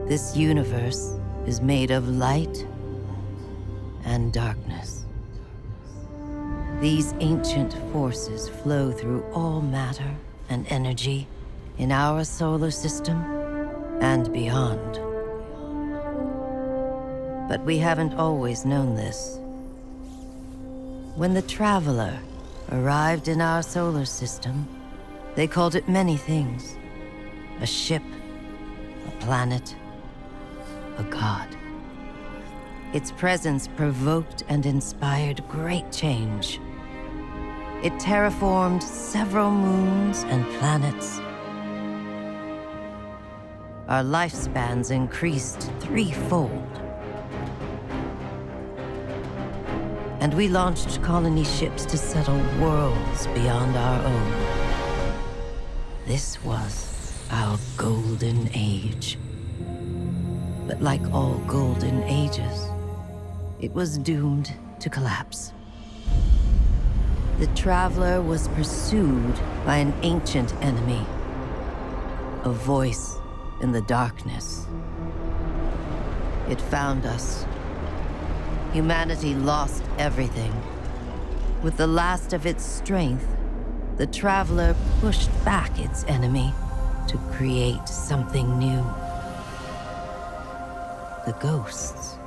This universe is made of light and darkness. These ancient forces flow through all matter and energy in our solar system and beyond. But we haven't always known this. When the Traveler arrived in our solar system, they called it many things. A ship, a planet, a god. Its presence provoked and inspired great change. It terraformed several moons and planets. Our lifespans increased threefold. And we launched colony ships to settle worlds beyond our own. This was our golden age. But like all golden ages, it was doomed to collapse. The Traveler was pursued by an ancient enemy, a voice in the darkness. It found us. Humanity lost everything. With the last of its strength, the Traveler pushed back its enemy to create something new. The ghosts.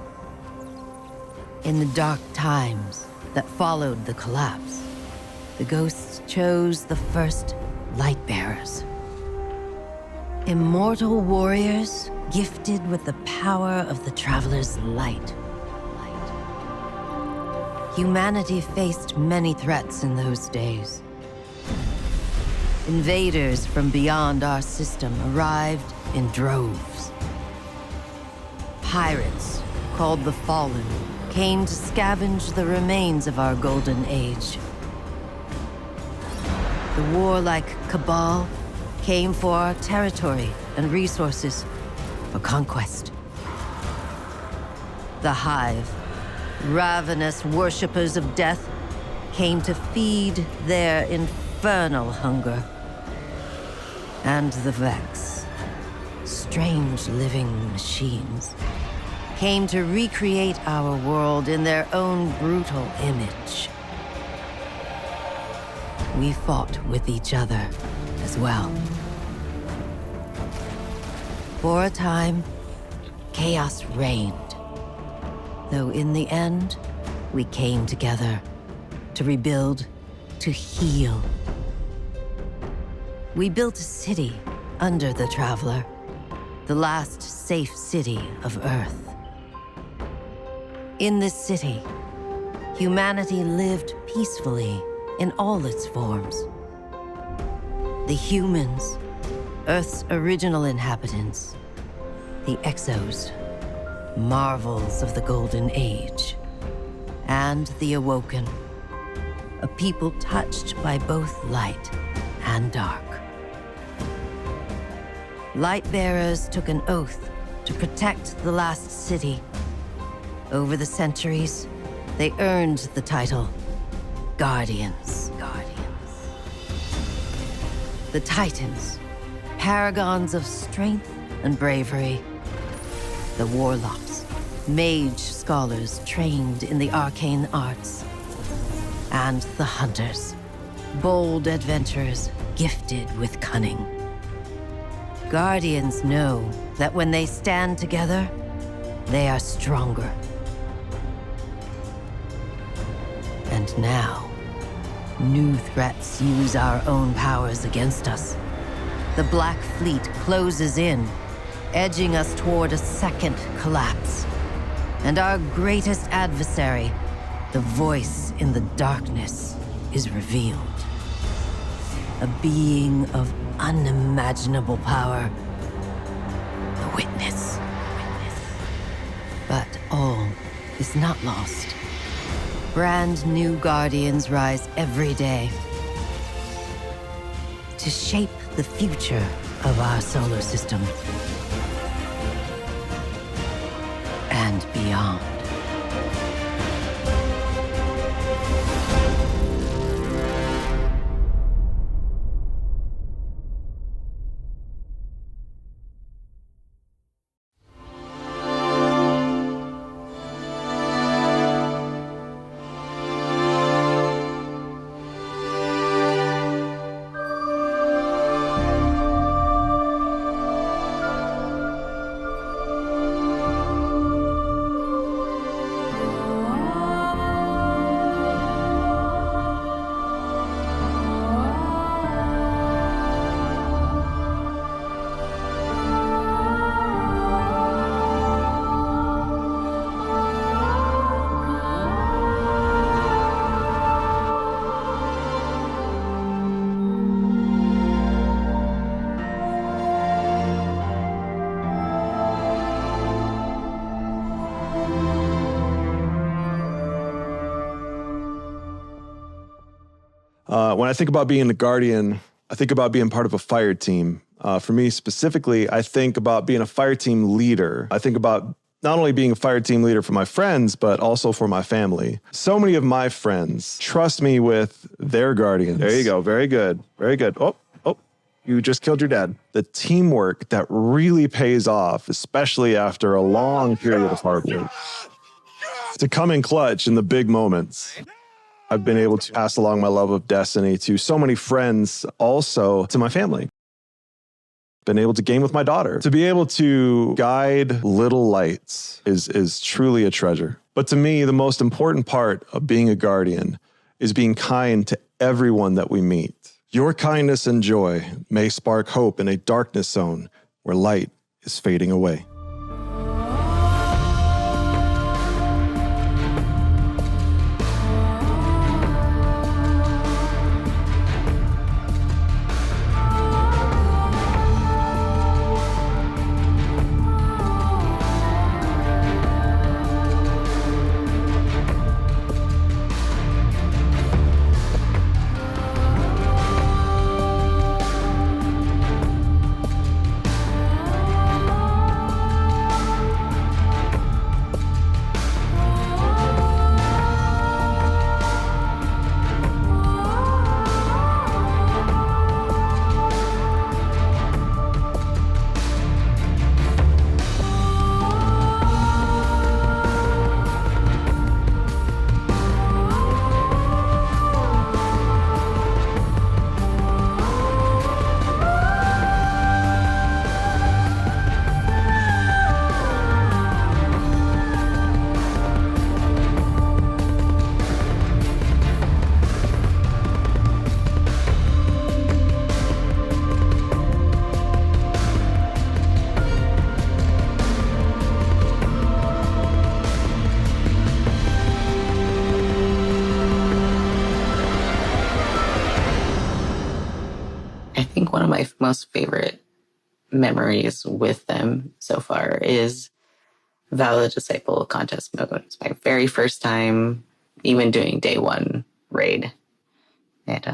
In the dark times that followed the collapse, the ghosts chose the first Lightbearers. Immortal warriors gifted with the power of the Traveler's light. Humanity faced many threats in those days. Invaders from beyond our system arrived in droves. Pirates, called the Fallen, came to scavenge the remains of our golden age. The warlike Cabal came for our territory and resources for conquest. The Hive, ravenous worshippers of death, came to feed their infernal hunger. And the Vex, strange living machines, came to recreate our world in their own brutal image. We fought with each other as well. For a time, chaos reigned. Though in the end, we came together to rebuild, to heal. We built a city under the Traveler, the last safe city of Earth. In this city, humanity lived peacefully in all its forms. The humans, Earth's original inhabitants, the Exos, marvels of the Golden Age, and the Awoken, a people touched by both light and dark. Lightbearers took an oath to protect the last city. Over the centuries, they earned the title Guardians. The Titans, paragons of strength and bravery. The Warlocks, mage scholars trained in the arcane arts. And the Hunters, bold adventurers gifted with cunning. Guardians know that when they stand together, they are stronger. And now, new threats use our own powers against us. The Black Fleet closes in, edging us toward a second collapse. And our greatest adversary, the voice in the darkness, is revealed. A being of unimaginable power. The Witness. But all is not lost. Brand new Guardians rise every day to shape the future of our solar system and beyond. When I think about being a guardian, I think about being part of a fire team. For me specifically, I think about being a fire team leader. I think about not only being a fire team leader for my friends, but also for my family. So many of my friends trust me with their guardians. There you go. Very good. Very good. Oh, you just killed your dad. The teamwork that really pays off, especially after a long period of hard work. To come in clutch in the big moments. I've been able to pass along my love of Destiny to so many friends, also to my family. Been able to game with my daughter. To be able to guide little lights is truly a treasure. But to me, the most important part of being a guardian is being kind to everyone that we meet. Your kindness and joy may spark hope in a darkness zone where light is fading away. One of my most favorite memories with them so far is Valor Disciple contest mode. It's my very first time even doing day one raid. And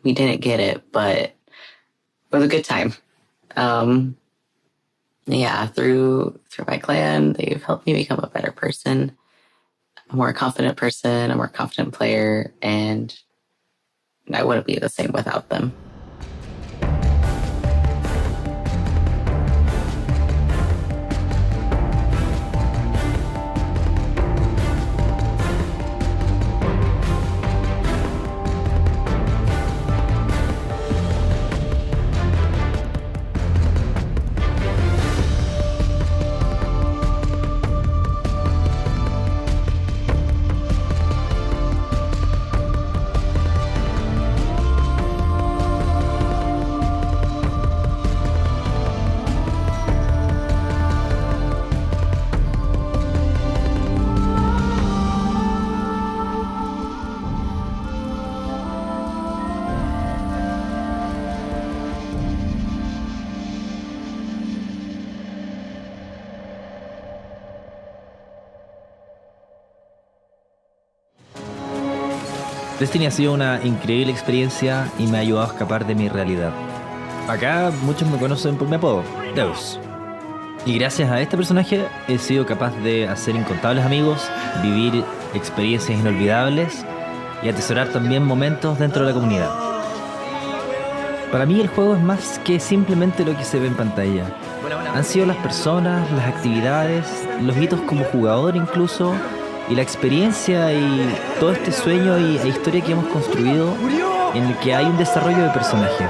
we didn't get it, but it was a good time. Through my clan, they've helped me become a better person, a more confident person, a more confident player, and I wouldn't be the same without them. Destiny ha sido una increíble experiencia y me ha ayudado a escapar de mi realidad. Acá muchos me conocen por mi apodo, Deus. Y gracias a este personaje he sido capaz de hacer incontables amigos, vivir experiencias inolvidables y atesorar también momentos dentro de la comunidad. Para mí el juego es más que simplemente lo que se ve en pantalla. Han sido las personas, las actividades, los hitos como jugador incluso, y la experiencia y todo este sueño e historia que hemos construido en el que hay un desarrollo de personaje.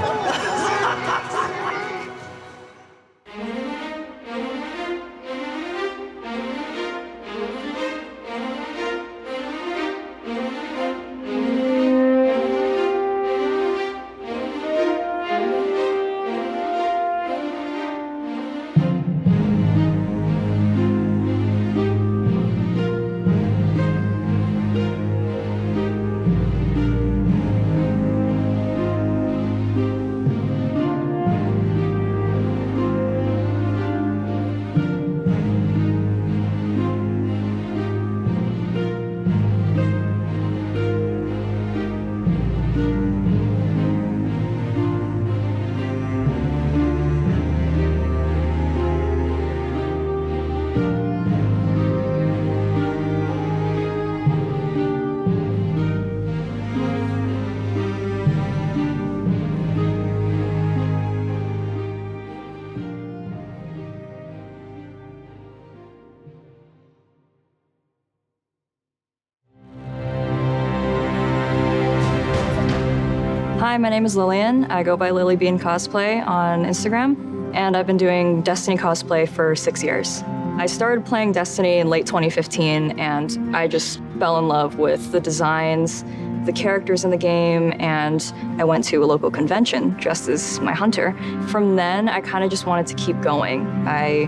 Hi, my name is Lillian. I go by Lily Bean Cosplay on Instagram, and I've been doing Destiny cosplay for 6 years. I started playing Destiny in late 2015, and I just fell in love with the designs, the characters in the game, and I went to a local convention dressed as my hunter. From then, I kind of just wanted to keep going. I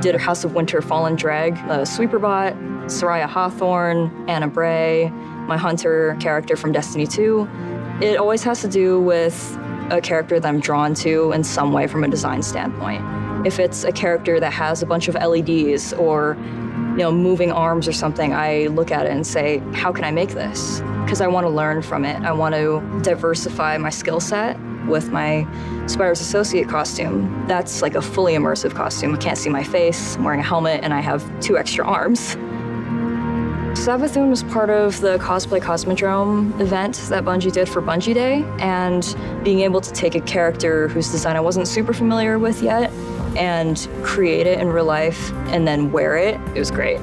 did a House of Winter Fallen Dreg, a Sweeperbot, Soraya Hawthorne, Anna Bray, my hunter character from Destiny 2. It always has to do with a character that I'm drawn to in some way from a design standpoint. If it's a character that has a bunch of LEDs or, moving arms or something, I look at it and say, how can I make this? Because I want to learn from it. I want to diversify my skill set with my Spider's Associate costume. That's like a fully immersive costume. You can't see my face, I'm wearing a helmet, and I have 2 extra arms. Savathun was part of the Cosplay Cosmodrome event that Bungie did for Bungie Day, and being able to take a character whose design I wasn't super familiar with yet and create it in real life and then wear it, it was great.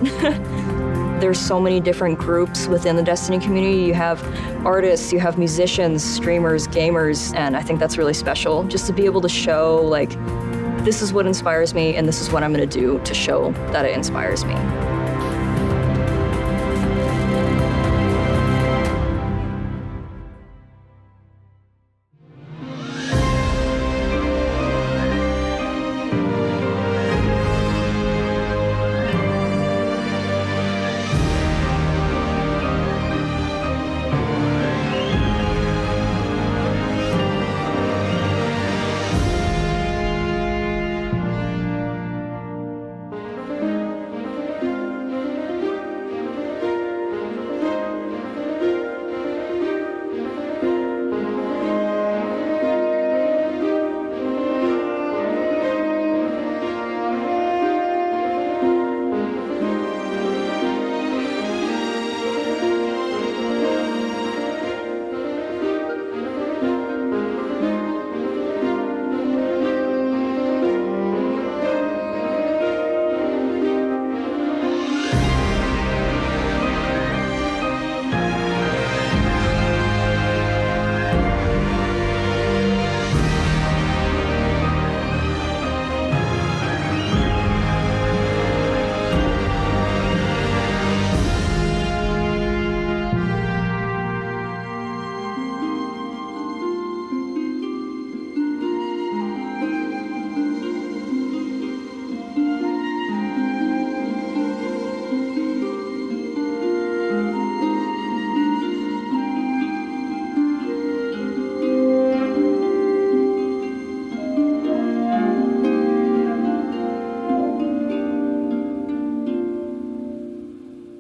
There's so many different groups within the Destiny community. You have artists, you have musicians, streamers, gamers, and I think that's really special, just to be able to show, like, this is what inspires me and this is what I'm gonna do to show that it inspires me.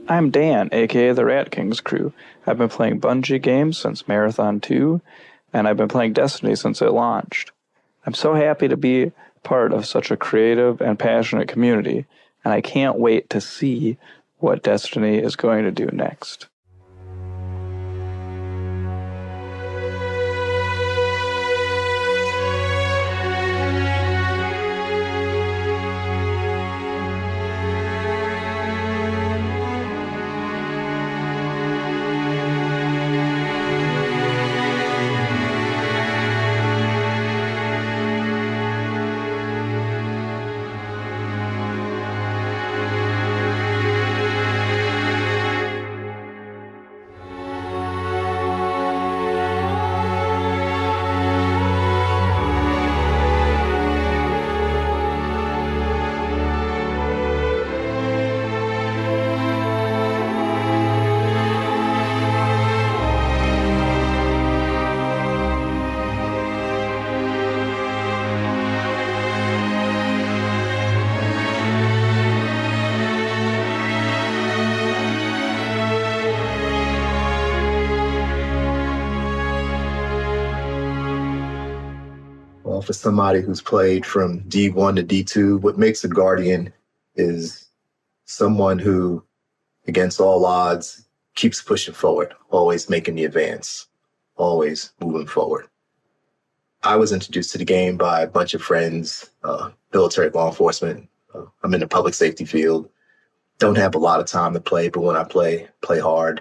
I'm Dan, aka the Rat King's crew. I've been playing Bungie games since Marathon 2, and I've been playing Destiny since it launched. I'm so happy to be part of such a creative and passionate community, and I can't wait to see what Destiny is going to do next. For somebody who's played from D1 to D2, what makes a Guardian is someone who, against all odds, keeps pushing forward, always making the advance, always moving forward. I was introduced to the game by a bunch of friends, military, law enforcement. I'm in the public safety field. Don't have a lot of time to play, but when I play hard.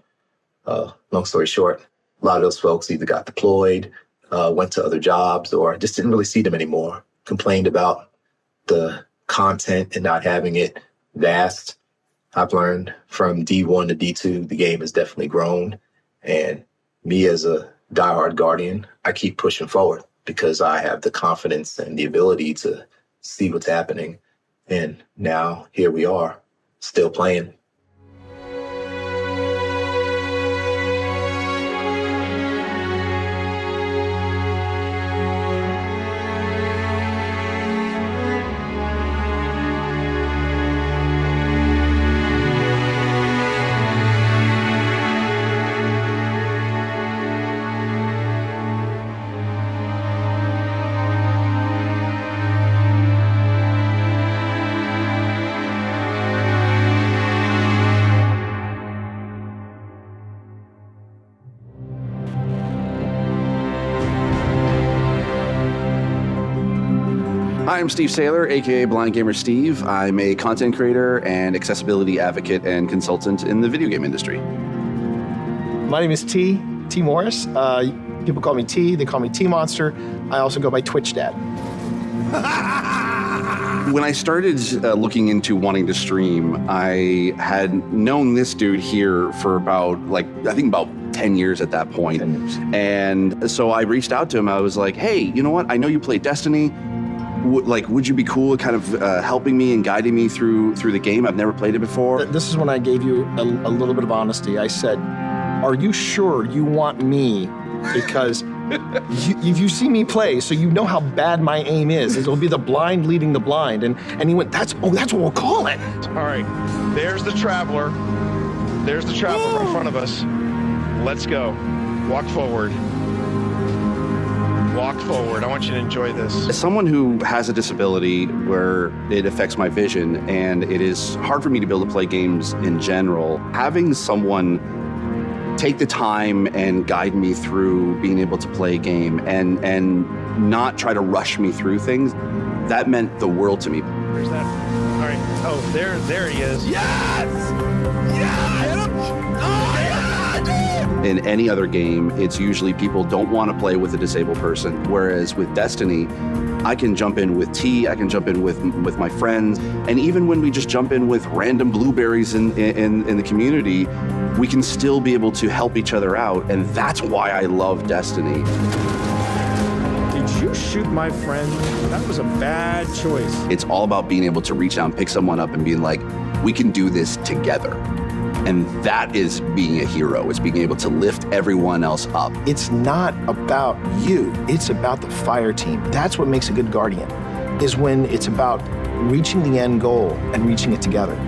Long story short, a lot of those folks either got deployed, went to other jobs, or just didn't really see them anymore. Complained about the content and not having it vast. I've learned from D1 to D2, the game has definitely grown. And me as a diehard Guardian, I keep pushing forward because I have the confidence and the ability to see what's happening. And now here we are, still playing. Hi, I'm Steve Saylor, aka Blind Gamer Steve. I'm a content creator and accessibility advocate and consultant in the video game industry. My name is T Morris. People call me T, they call me T Monster. I also go by Twitch Dad. When I started looking into wanting to stream, I had known this dude here for about, I think about 10 years at that point. 10 years. And so I reached out to him. I was like, hey, you know what? I know you play Destiny. Would you be cool kind of helping me and guiding me through the game? I've never played it before. This is when I gave you a little bit of honesty. I said, are you sure you want me? Because you see me play, so you know how bad my aim is. It'll be the blind leading the blind. And he went, that's what we'll call it. All right, there's the Traveler. There's the Traveler in front of us. Let's go. Walk forward. Walk forward. I want you to enjoy this. As someone who has a disability where it affects my vision, and it is hard for me to be able to play games in general, having someone take the time and guide me through being able to play a game and not try to rush me through things, that meant the world to me. Where's that? All right. Oh, there he is. Yes! Yes! In any other game, it's usually people don't want to play with a disabled person. Whereas with Destiny, I can jump in with T, I can jump in with my friends, and even when we just jump in with random blueberries in the community, we can still be able to help each other out, and that's why I love Destiny. Did you shoot my friend? That was a bad choice. It's all about being able to reach out and pick someone up and being like, we can do this together. And that is being a hero, is being able to lift everyone else up. It's not about you, it's about the fire team. That's what makes a good Guardian, is when it's about reaching the end goal and reaching it together.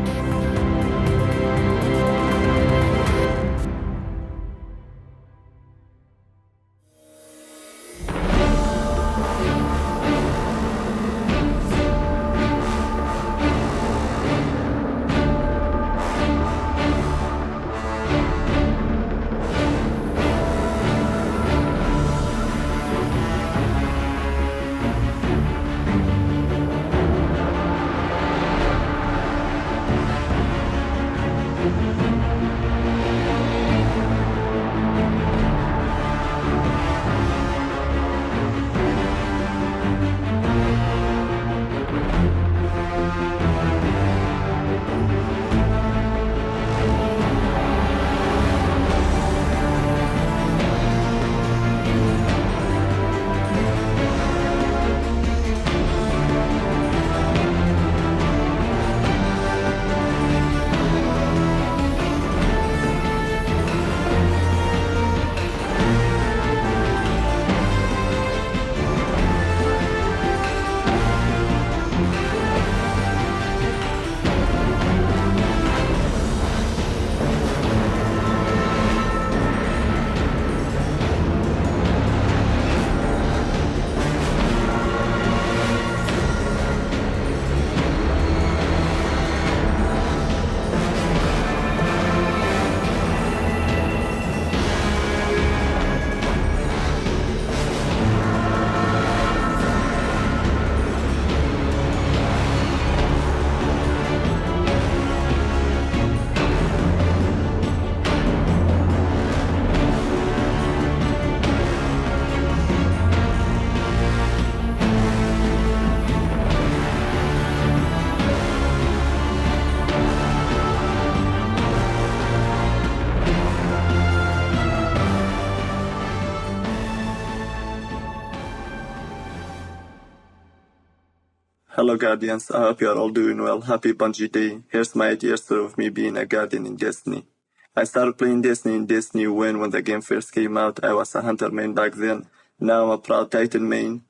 Hello, Guardians. I hope you are all doing well. Happy Bungie Day. Here's my idea story of me being a Guardian in Destiny. I started playing Destiny in Destiny when the game first came out. I was a Hunter main back then. Now I'm a proud Titan main.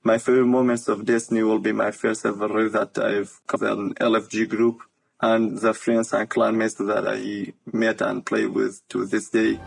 My favorite moments of Destiny will be my first ever raid that I've covered an LFG group and the friends and clanmates that I met and play with to this day.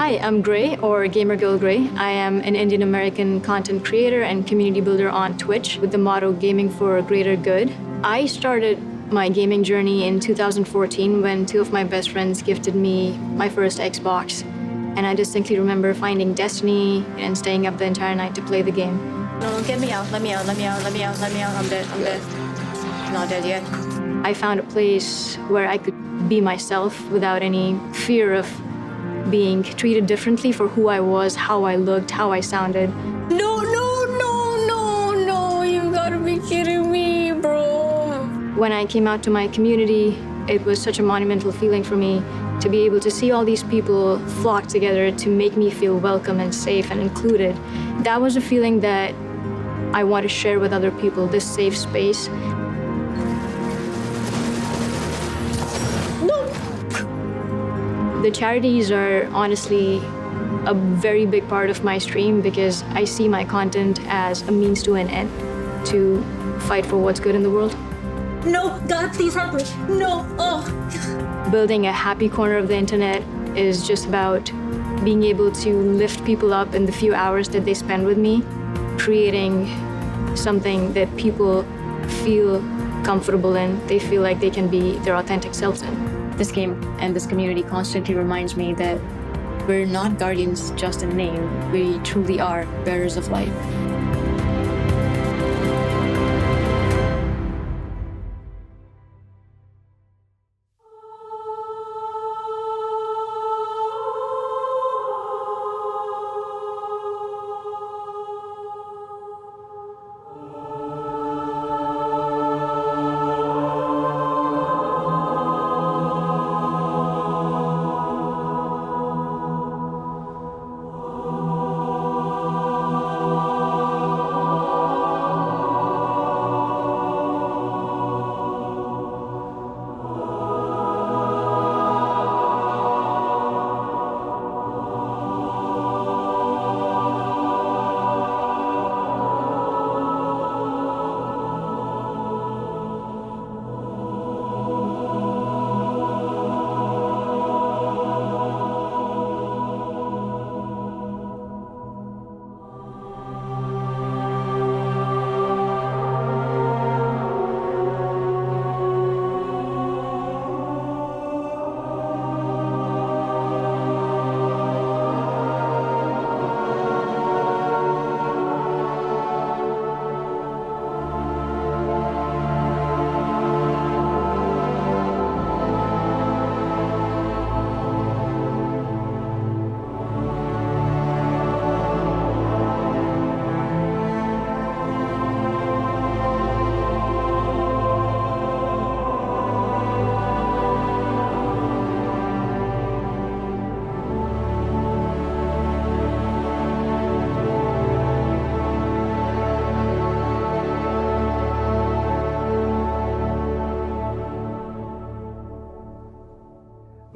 Hi, I'm Gray, or Gamer Girl Gray. I am an Indian American content creator and community builder on Twitch with the motto Gaming for a Greater Good. I started my gaming journey in 2014 when two of my best friends gifted me my first Xbox. And I distinctly remember finding Destiny and staying up the entire night to play the game. No, get me out, let me out, let me out, let me out, let me out. I'm dead, I'm dead. I'm not dead yet. I found a place where I could be myself without any fear of being treated differently for who I was, how I looked, how I sounded. No, you gotta be kidding me, bro. When I came out to my community, it was such a monumental feeling for me to be able to see all these people flock together to make me feel welcome and safe and included. That was a feeling that I want to share with other people, this safe space. The charities are honestly a very big part of my stream because I see my content as a means to an end, to fight for what's good in the world. No, God, please help me. No, oh. Building a happy corner of the internet is just about being able to lift people up in the few hours that they spend with me, creating something that people feel comfortable in, they feel like they can be their authentic selves in. This game and this community constantly reminds me that we're not guardians just in name. We truly are bearers of light.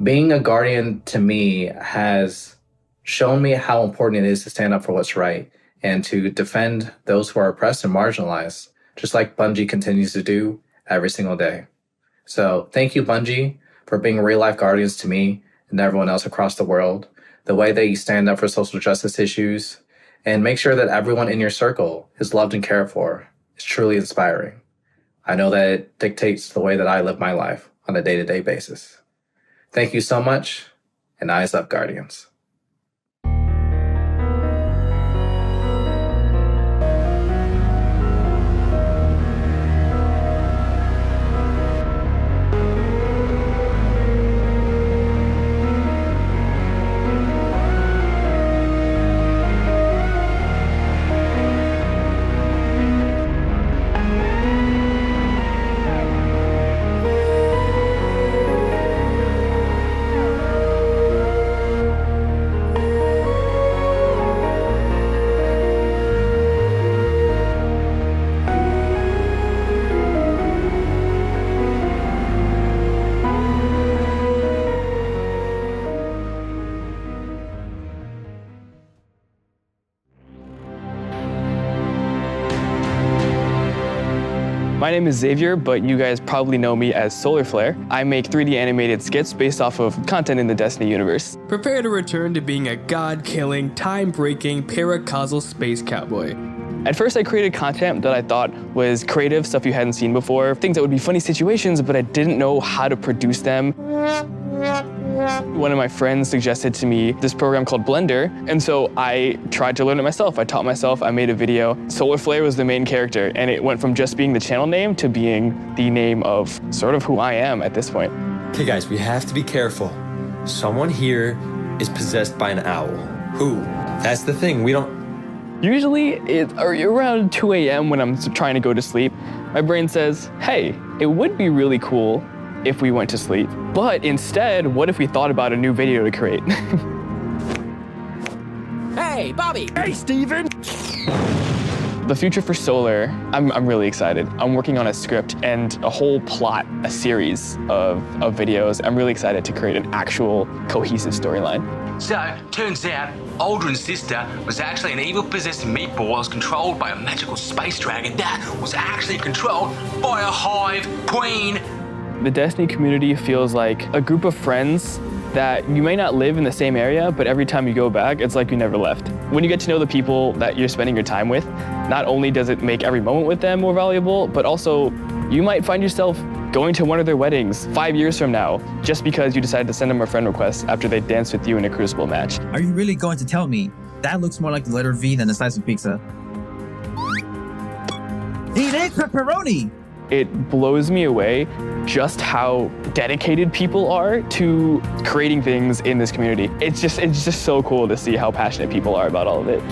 Being a guardian to me has shown me how important it is to stand up for what's right and to defend those who are oppressed and marginalized, just like Bungie continues to do every single day. So thank you, Bungie, for being real-life guardians to me and everyone else across the world. The way that you stand up for social justice issues and make sure that everyone in your circle is loved and cared for is truly inspiring. I know that it dictates the way that I live my life on a day-to-day basis. Thank you so much, and eyes up, Guardians. My name is Xavier, but you guys probably know me as Solar Flare. I make 3D animated skits based off of content in the Destiny universe. Prepare to return to being a god-killing, time-breaking, paracausal space cowboy. At first, I created content that I thought was creative, stuff you hadn't seen before, things that would be funny situations, but I didn't know how to produce them. One of my friends suggested to me this program called Blender, and so I tried to learn it myself. I taught myself, I made a video. Solar Flare was the main character, and it went from just being the channel name to being the name of sort of who I am at this point. Okay guys, we have to be careful. Someone here is possessed by an owl. Who? That's the thing, we don't... Usually, it's around 2 a.m. when I'm trying to go to sleep, my brain says, hey, it would be really cool if we went to sleep. But instead, what if we thought about a new video to create? Hey, Bobby! Hey, Steven! The future for Solar, I'm really excited. I'm working on a script and a whole plot, a series of videos. I'm really excited to create an actual cohesive storyline. So, turns out, Aldrin's sister was actually an evil possessed meatball that was controlled by a magical space dragon that was actually controlled by a hive queen. The Destiny community feels like a group of friends that you may not live in the same area, but every time you go back, it's like you never left. When you get to know the people that you're spending your time with, not only does it make every moment with them more valuable, but also you might find yourself going to one of their weddings 5 years from now, just because you decided to send them a friend request after they danced with you in a Crucible match. Are you really going to tell me that looks more like the letter V than a slice of pizza? He ate pepperoni! It blows me away just how dedicated people are to creating things in this community. It's just so cool to see how passionate people are about all of it.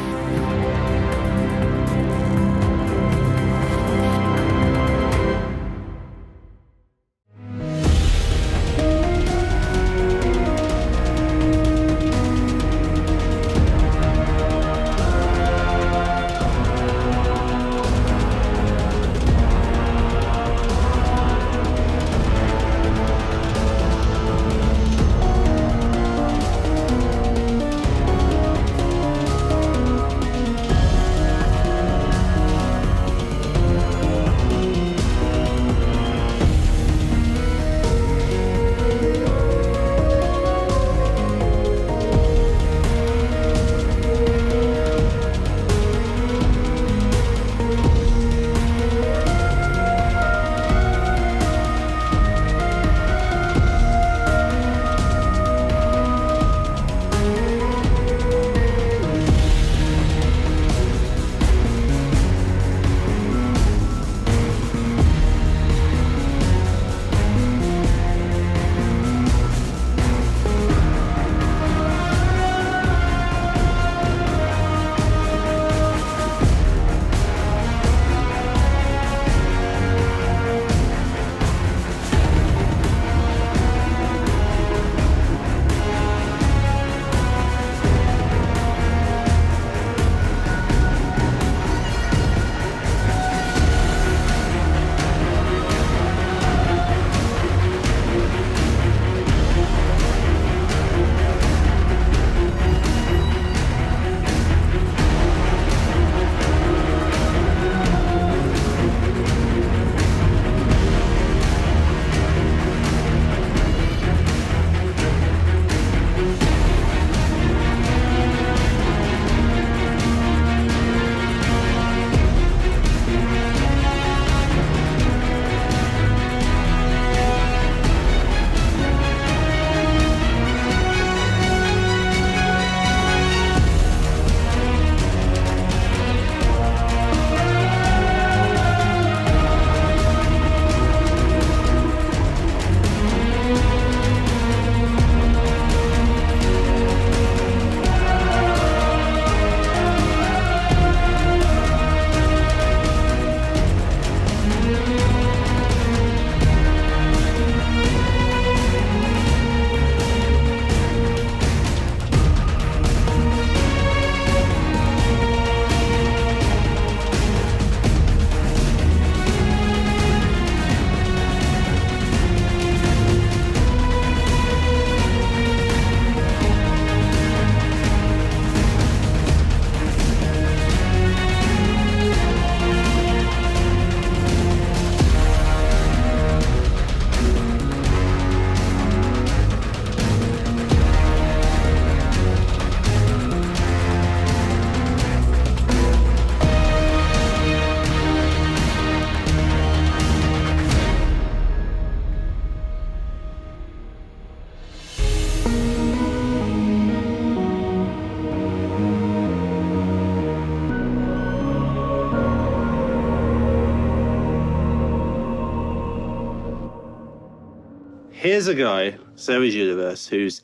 here's a guy, Savage Universe, who's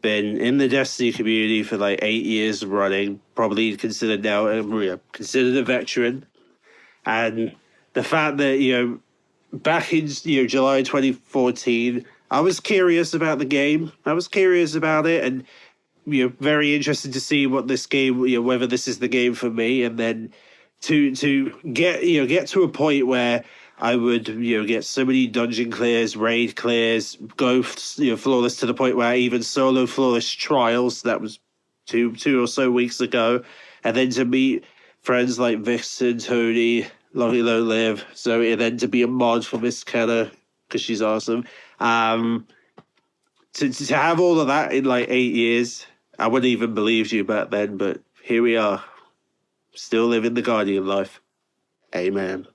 been in the Destiny community for like 8 years running, probably considered now considered a veteran. And the fact that, back in July 2014, I was curious about the game. I was curious about it, and very interested to see what this game, whether this is the game for me. And then to get to a point where I would get so many dungeon clears, raid clears, go flawless to the point where I even solo flawless trials. That was two or so weeks ago, and then to meet friends like Vixen, Tony, Long Live, Zoe, and then to be a mod for Miss Kenna because she's awesome. To have all of that in like 8 years, I wouldn't even believe you back then, but here we are, still living the Guardian life. Amen.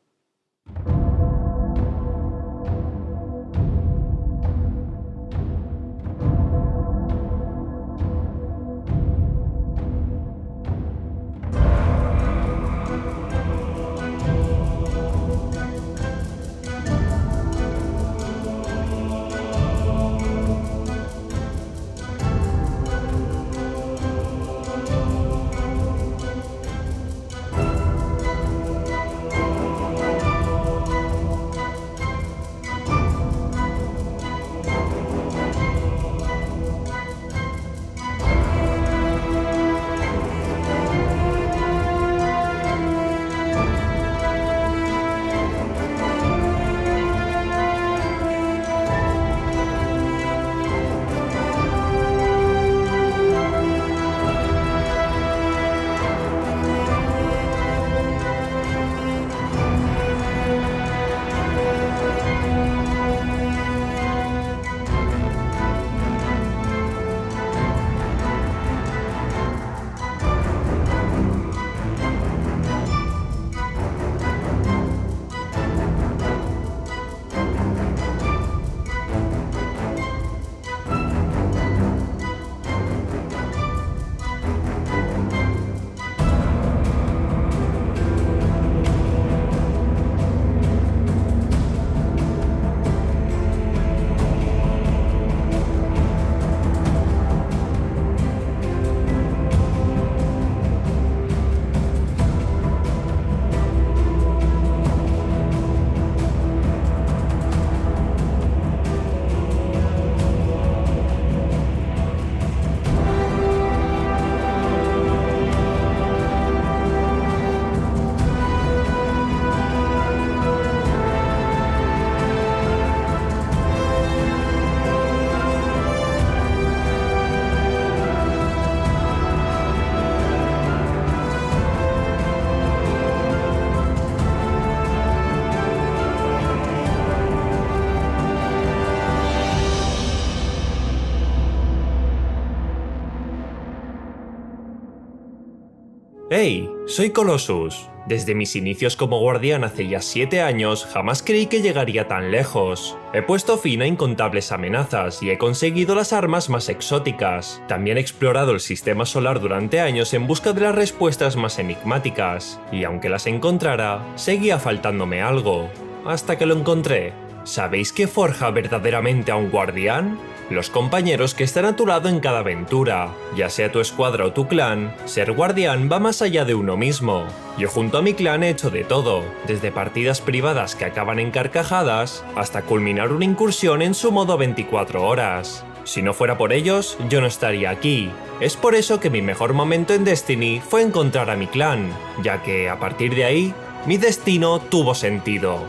Hey, soy Colossus. Desde mis inicios como guardián hace ya 7 años, jamás creí que llegaría tan lejos. He puesto fin a incontables amenazas y he conseguido las armas más exóticas. También he explorado el sistema solar durante años en busca de las respuestas más enigmáticas. Y aunque las encontrara, seguía faltándome algo. Hasta que lo encontré. ¿Sabéis qué forja verdaderamente a un guardián? Los compañeros que están a tu lado en cada aventura. Ya sea tu escuadra o tu clan, ser guardián va más allá de uno mismo. Yo junto a mi clan he hecho de todo, desde partidas privadas que acaban en carcajadas, hasta culminar una incursión en su modo 24 horas. Si no fuera por ellos, yo no estaría aquí. Es por eso que mi mejor momento en Destiny fue encontrar a mi clan, ya que a partir de ahí, mi destino tuvo sentido.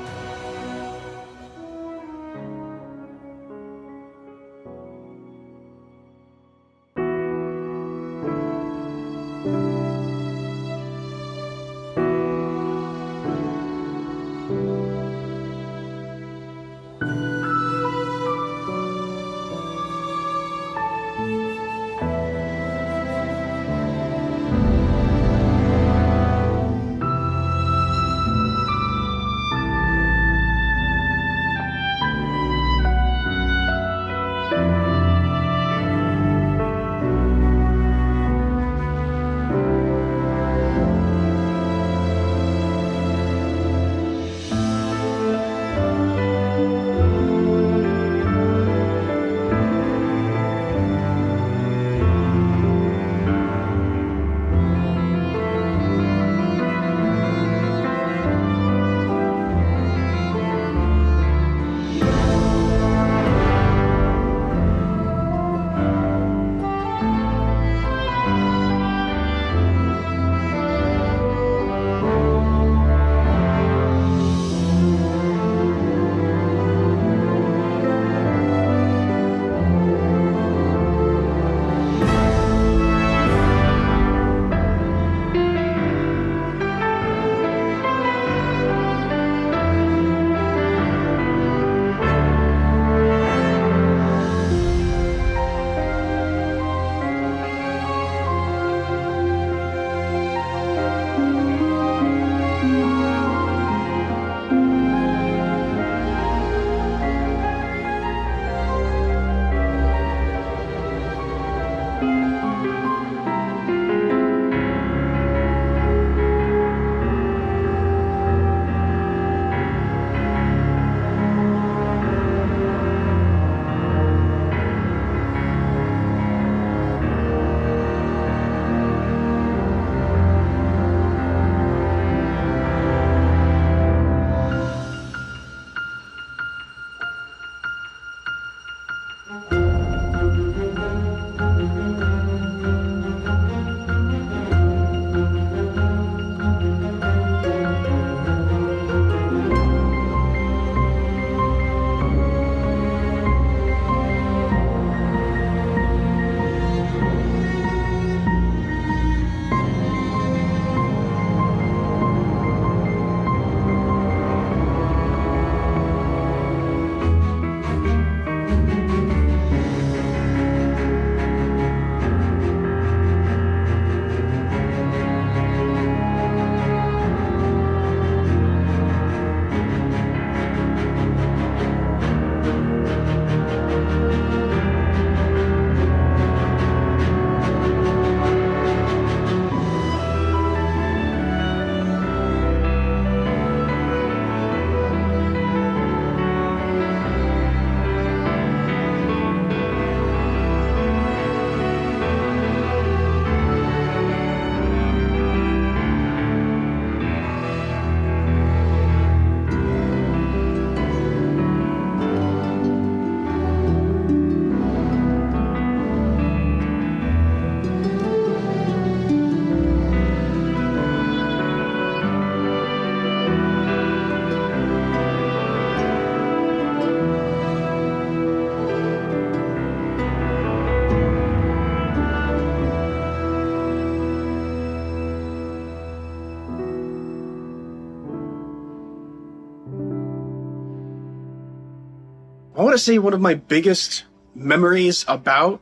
want to say one of my biggest memories about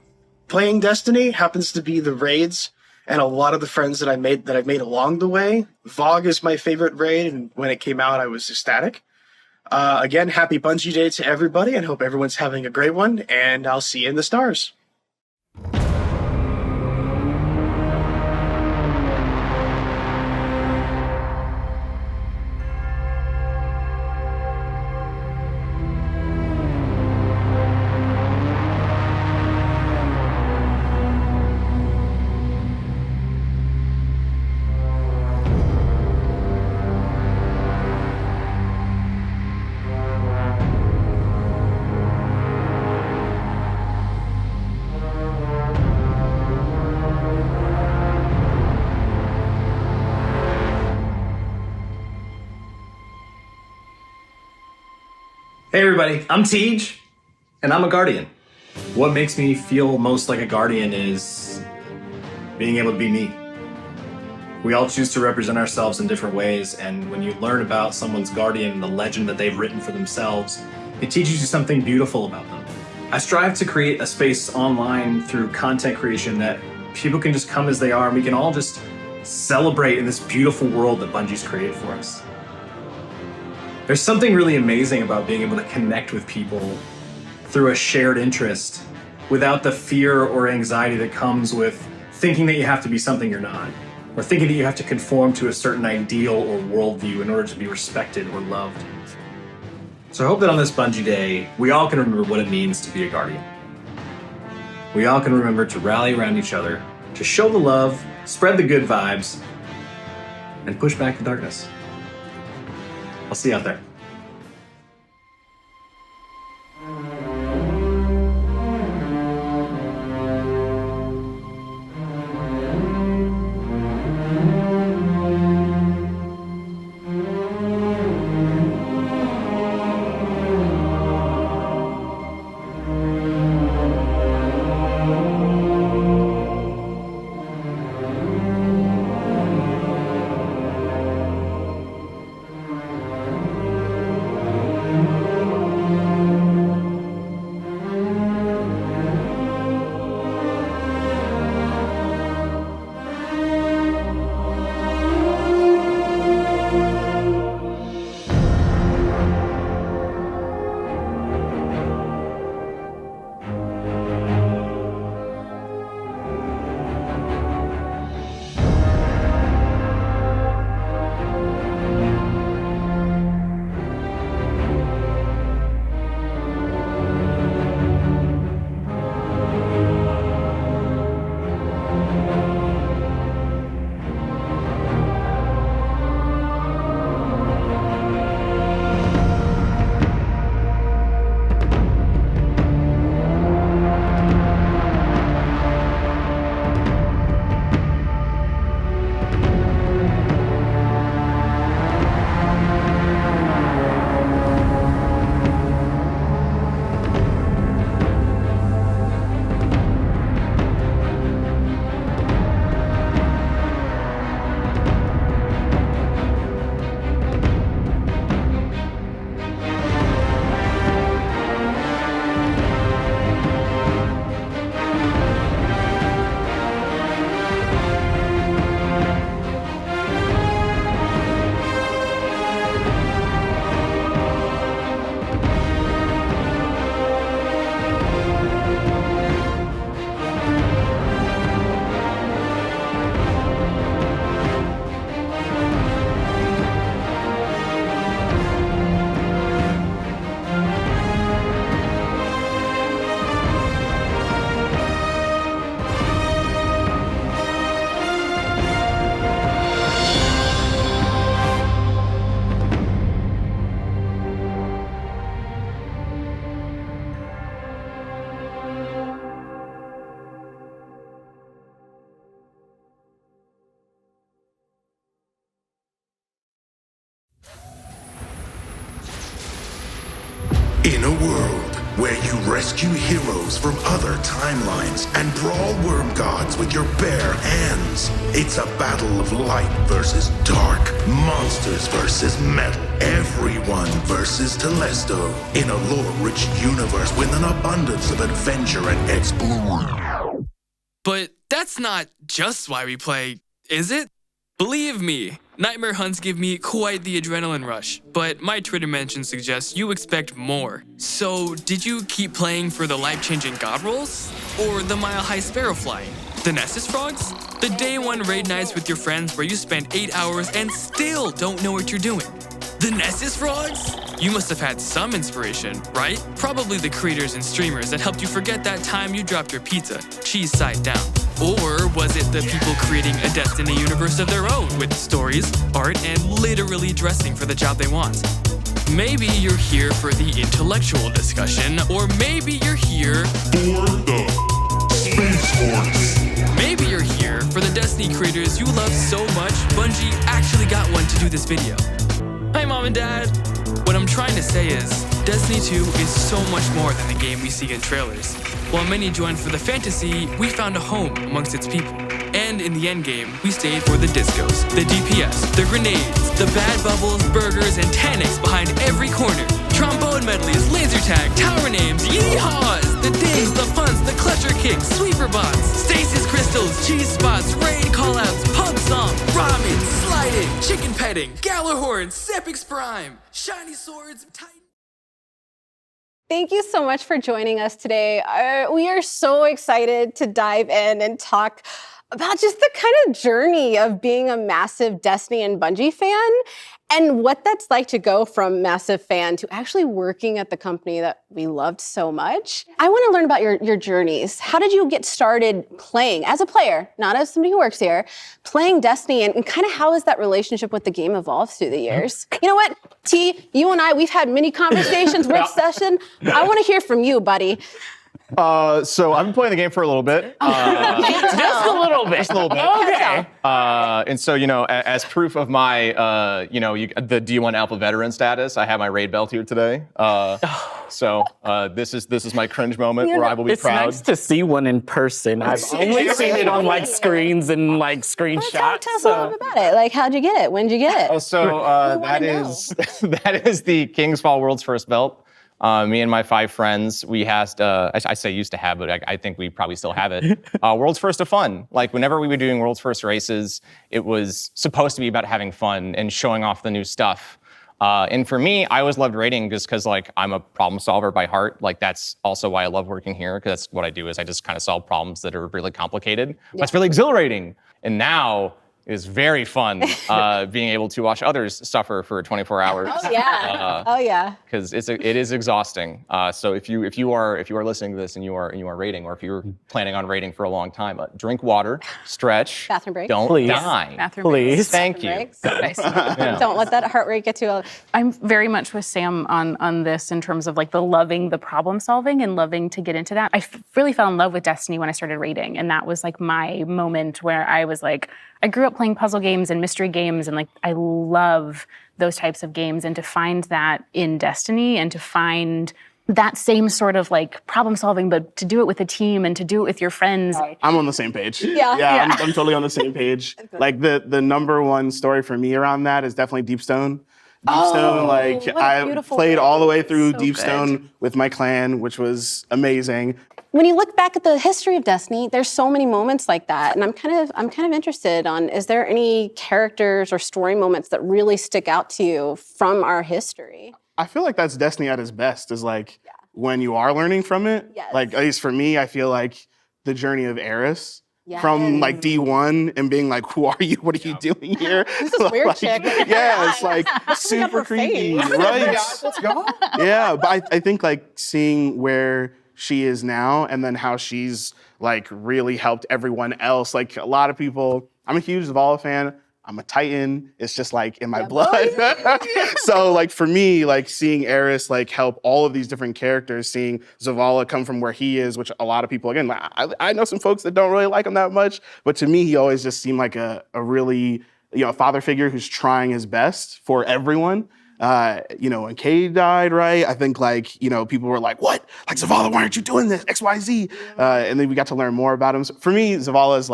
playing Destiny happens to be the raids and a lot of the friends that I've made along the way. Vogue is my favorite raid, and when it came out, I was ecstatic. Again, happy Bungie Day to everybody, and hope everyone's having a great one, and I'll see you in the stars. Hey everybody, I'm Tej, and I'm a Guardian. What makes me feel most like a Guardian is being able to be me. We all choose to represent ourselves in different ways, and when you learn about someone's Guardian and the legend that they've written for themselves, it teaches you something beautiful about them. I strive to create a space online through content creation that people can just come as they are, and we can all just celebrate in this beautiful world that Bungie's created for us. There's something really amazing about being able to connect with people through a shared interest without the fear or anxiety that comes with thinking that you have to be something you're not, or thinking that you have to conform to a certain ideal or worldview in order to be respected or loved. So I hope that on this Bungie Day, we all can remember what it means to be a Guardian. We all can remember to rally around each other, to show the love, spread the good vibes, and push back the darkness. I'll see you out there. In a world where you rescue heroes from other timelines and brawl worm gods with your bare hands. It's a battle of light versus dark, monsters versus metal, everyone versus Telesto, in a lore-rich universe with an abundance of adventure and exploration. But that's not just why we play, is it? Believe me, nightmare hunts give me quite the adrenaline rush, but my Twitter mention suggests you expect more. So, did you keep playing for the life-changing god rolls? Or the mile-high sparrow flying? The Nessus frogs? The day one raid nights with your friends where you spend 8 hours and still don't know what you're doing? The Nessus frogs? You must have had some inspiration, right? Probably the creators and streamers that helped you forget that time you dropped your pizza, cheese side down. Or was it the people creating a Destiny universe of their own with stories, art, and literally dressing for the job they want? Maybe you're here for the intellectual discussion, or maybe you're here for the Space Force. Maybe you're here for the Destiny creators you love so much, Bungie actually got one to do this video. Hi, Mom and Dad. What I'm trying to say is, Destiny 2 is so much more than the game we see in trailers. While many joined for the fantasy, we found a home amongst its people. And in the endgame, we stayed for the discos, the DPS, the grenades, the bad bubbles, burgers, and Tanics behind every corner. Trombone medleys, laser tag, tower names, yeehaws, the dings, the puns, the clutcher kicks, sweeper bots, stasis crystals, cheese spots, raid callouts, pub song, ramen, sliding, chicken petting, Galahorn, Sepix Prime, shiny swords, titan. Thank you so much for joining us today. We are so excited to dive in and talk about just the kind of journey of being a massive Destiny and Bungie fan and what that's like to go from massive fan to actually working at the company that we loved so much. I want to learn about your journeys. How did you get started playing as a player, not as somebody who works here, playing Destiny, and kind of how has that relationship with the game evolved through the years? You know what, T, you and I, we've had many conversations, rich session. I want to hear from you, buddy. So I've been playing the game for a little bit. Just a little bit. Just a little bit. Okay. And so, as proof of my, the D1 Alpha veteran status, I have my raid belt here today. So this is my cringe moment where I will be proud. It's nice to see one in person. I've only seen it on screens and screenshots. Tell us a little bit about it. Like, how'd you get it? When'd you get it? That is the King's Fall World's First belt. Me and my 5 friends, we had, I say used to have, but I think we probably still have it. World's First of Fun. Like, whenever we were doing World's First races, it was supposed to be about having fun and showing off the new stuff. And for me, I always loved raiding just because, I'm a problem solver by heart. That's also why I love working here, because that's what I do, is I just kind of solve problems that are really complicated. But it's really exhilarating. And now, is very fun being able to watch others suffer for 24 hours. Oh yeah. Because it is exhausting. So if you are listening to this and you are raiding, or if you're planning on raiding for a long time, drink water, stretch, bathroom break. Don't die. Bathroom breaks. Thank you. Yeah. Don't let that heart rate get too low. I'm very much with Sam on this in terms of the loving the problem solving and loving to get into that. I really fell in love with Destiny when I started raiding, and that was my moment where I was I grew up playing puzzle games and mystery games, and I love those types of games, and to find that in Destiny and to find that same sort of problem solving, but to do it with a team and to do it with your friends. I'm on the same page. Yeah. I'm totally on the same page. The number one story for me around that is definitely Deepstone. I played all the way through Deepstone with my clan, which was amazing. When you look back at the history of Destiny, there's so many moments like that, and I'm kind of interested on, is there any characters or story moments that really stick out to you from our history? I feel like that's Destiny at its best, is when you are learning from it. Yes. At least for me, I feel like the journey of Eris. Yes. From D1 and being who are you? What are you doing here? This is weird chick. Yeah, it's super creepy, right? Let's go. Yeah, but I think seeing where she is now and then how she's really helped everyone else. A lot of people, I'm a huge Zavala fan. I'm a Titan. It's just in my blood. So for me, seeing Eris help all of these different characters, seeing Zavala come from where he is, which a lot of people, again, I know some folks that don't really like him that much, but to me, he always just seemed like a really, a father figure who's trying his best for everyone. When Kay died, right? I think people were like, what? Like, Zavala, why aren't you doing this? X, Y, Z. And then we got to learn more about him. So for me, Zavala is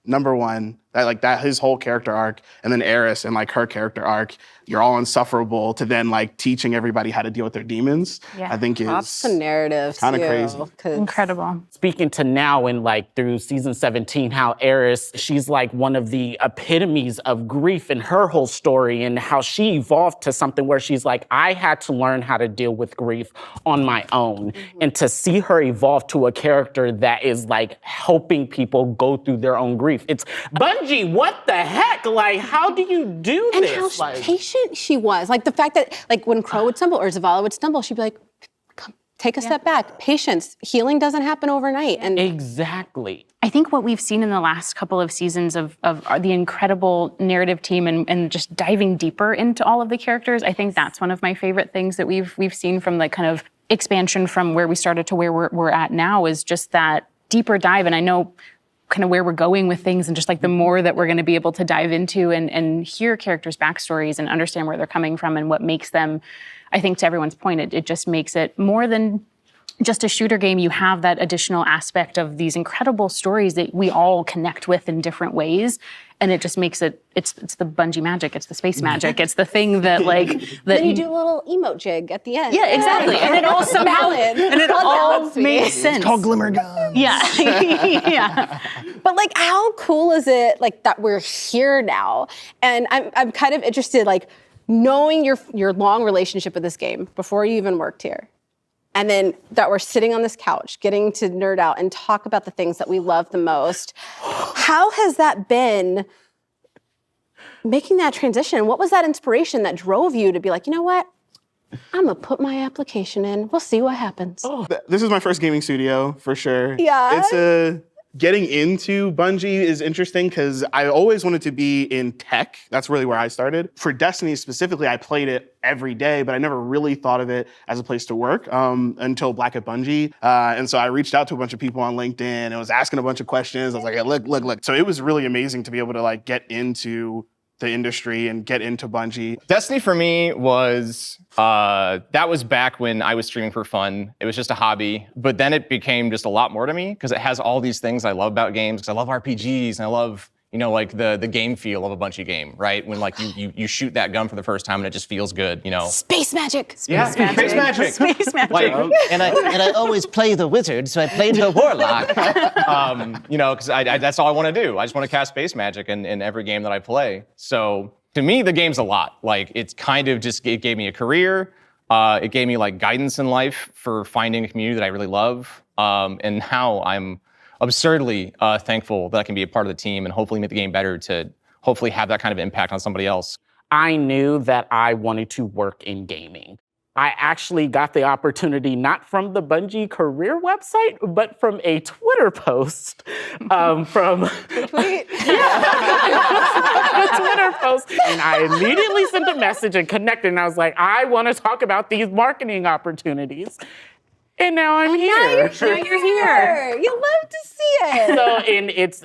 number one. That his whole character arc, and then Eris and her character arc, you're all insufferable, to then teaching everybody how to deal with their demons. Yeah. I think That's the narrative kind of crazy. Incredible. Speaking to now and through season 17, how Eris, she's one of the epitomes of grief in her whole story, and how she evolved to something where she's I had to learn how to deal with grief on my own. And to see her evolve to a character that is helping people go through their own grief. It's Bungie, what the heck? How do you do and this? And how patient she was. The fact that when Crow would stumble or Zavala would stumble, she'd be like, come, take a step back. Patience. Healing doesn't happen overnight. And exactly. I think what we've seen in the last couple of seasons of the incredible narrative team and just diving deeper into all of the characters, I think that's one of my favorite things that we've seen from the kind of expansion from where we started to where we're at now, is just that deeper dive. And I know kind of where we're going with things, and just the more that we're going to be able to dive into and hear characters' backstories and understand where they're coming from and what makes them, I think to everyone's point, it just makes it more than just a shooter game. You have that additional aspect of these incredible stories that we all connect with in different ways. And it just makes it's the Bungie magic, it's the space magic, it's the thing that then you do a little emote jig at the end. Yeah, exactly. And it all somehow, and it all makes sense. It's called Glimmer Guns. Yeah. Yeah. But how cool is it that we're here now? And I'm kind of interested, knowing your long relationship with this game before you even worked here. And then that we're sitting on this couch, getting to nerd out and talk about the things that we love the most. How has that been, making that transition? What was that inspiration that drove you to be you know what? I'm gonna put my application in. We'll see what happens. Oh. This is my first gaming studio, for sure. Yeah. Getting into Bungie is interesting because I always wanted to be in tech. That's really where I started. For Destiny specifically, I played it every day, but I never really thought of it as a place to work until Black at Bungie. And so I reached out to a bunch of people on LinkedIn and was asking a bunch of questions. I was like, hey, look. So it was really amazing to be able to get into the industry and get into Bungie. Destiny for me was, that was back when I was streaming for fun. It was just a hobby, but then it became just a lot more to me because it has all these things I love about games. Because I love RPGs and I love, the game feel of a Bungie game, right? When you shoot that gun for the first time and it just feels good, Space magic. Space magic. Space magic. And I always play the wizard, so I played the warlock. Because that's all I want to do. I just want to cast space magic in every game that I play. So to me, the game's a lot. It's kind of just, it gave me a career. It gave me guidance in life for finding a community that I really love. And now I'm absurdly thankful that I can be a part of the team and hopefully make the game better to hopefully have that kind of impact on somebody else. I knew that I wanted to work in gaming. I actually got the opportunity not from the Bungie career website, but from a Twitter post from the tweet. The Twitter post. And I immediately sent a message and connected, and I was like, I want to talk about these marketing opportunities. And now I'm here. Now you're here. You love to see it. So, and it's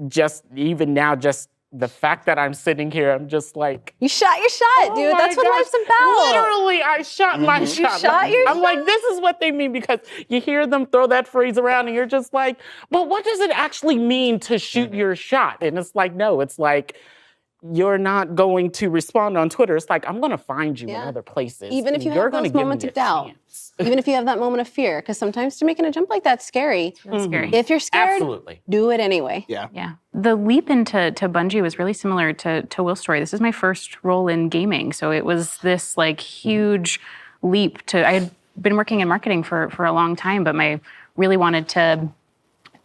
just even now, just the fact that I'm sitting here, I'm just like, you shot your shot, dude. That's what life's about. Literally, I shot my shot. You shot your shot. I'm like, this is what they mean, because you hear them throw that phrase around and you're just like, but what does it actually mean to shoot your shot? And it's like, no, it's like, you're not going to respond on Twitter. It's like, I'm going to find you in other places. Even if you have those moments of doubt. Even if you have that moment of fear. Because sometimes to making a jump like that's scary. It's really scary. If you're scared, absolutely, do it anyway. Yeah. The leap into Bungie was really similar to Will's story. This is my first role in gaming. So it was this huge leap to, I had been working in marketing for a long time, but I really wanted to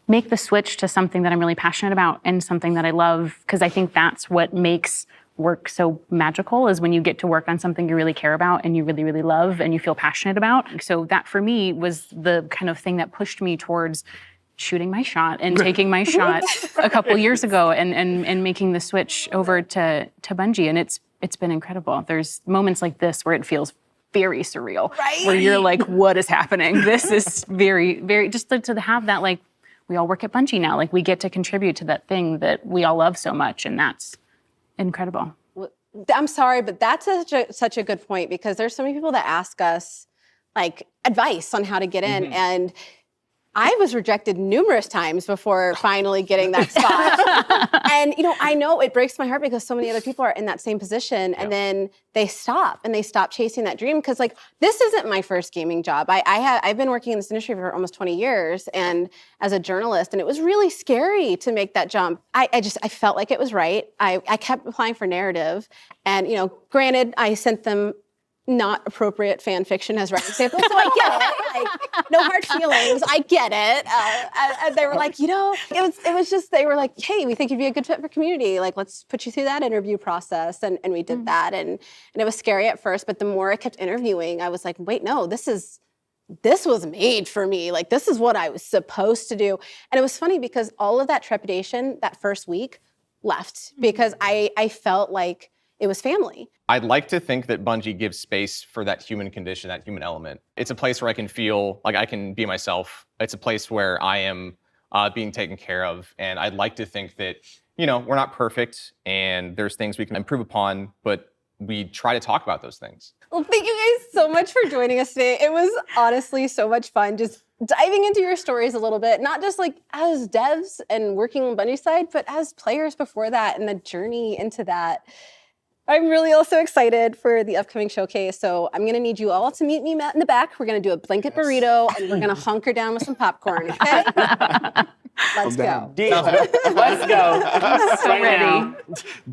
make the switch to something that I'm really passionate about and something that I love, because I think that's what makes work so magical, is when you get to work on something you really care about and you really, really love and you feel passionate about. So that for me was the kind of thing that pushed me towards shooting my shot and taking my shot a couple years ago and making the switch over to Bungie. And it's been incredible. There's moments like this where it feels very surreal, right? Where you're like, what is happening? This is very, very, just to have that, we all work at Bungie now. We get to contribute to that thing that we all love so much, and that's incredible. I'm sorry, but that's such a good point, because there's so many people that ask us like advice on how to get in, and I was rejected numerous times before finally getting that spot. And, you know, I know it breaks my heart because so many other people are in that same position, and then they stop chasing that dream. Because, like, this isn't my first gaming job. I've been working in this industry for almost 20 years and as a journalist, and it was really scary to make that jump. I felt like it was right. I kept applying for narrative, and, you know, granted, I sent them not appropriate fan fiction as writing samples, so I get it. Like, no hard feelings. I get it. And they were like, you know, it was just, they were like, hey, we think you'd be a good fit for community. Like, let's put you through that interview process, and we did that, and it was scary at first, but the more I kept interviewing, I was like, wait, no, this was made for me. Like, this is what I was supposed to do. And it was funny because all of that trepidation that first week left, because I felt like it was family. I'd like to think that Bungie gives space for that human condition, that human element. It's a place where I can feel like I can be myself. It's a place where I am being taken care of. And I'd like to think that, you know, we're not perfect and there's things we can improve upon, but we try to talk about those things. Well, thank you guys so much for joining us today. It was honestly so much fun just diving into your stories a little bit, not just like as devs and working on Bungie's side, but as players before that and the journey into that. I'm really also excited for the upcoming showcase. So I'm gonna need you all to meet me in the back. We're gonna do a blanket burrito, and we're gonna hunker down with some popcorn, okay? Let's go. Deal. Let's go. So ready.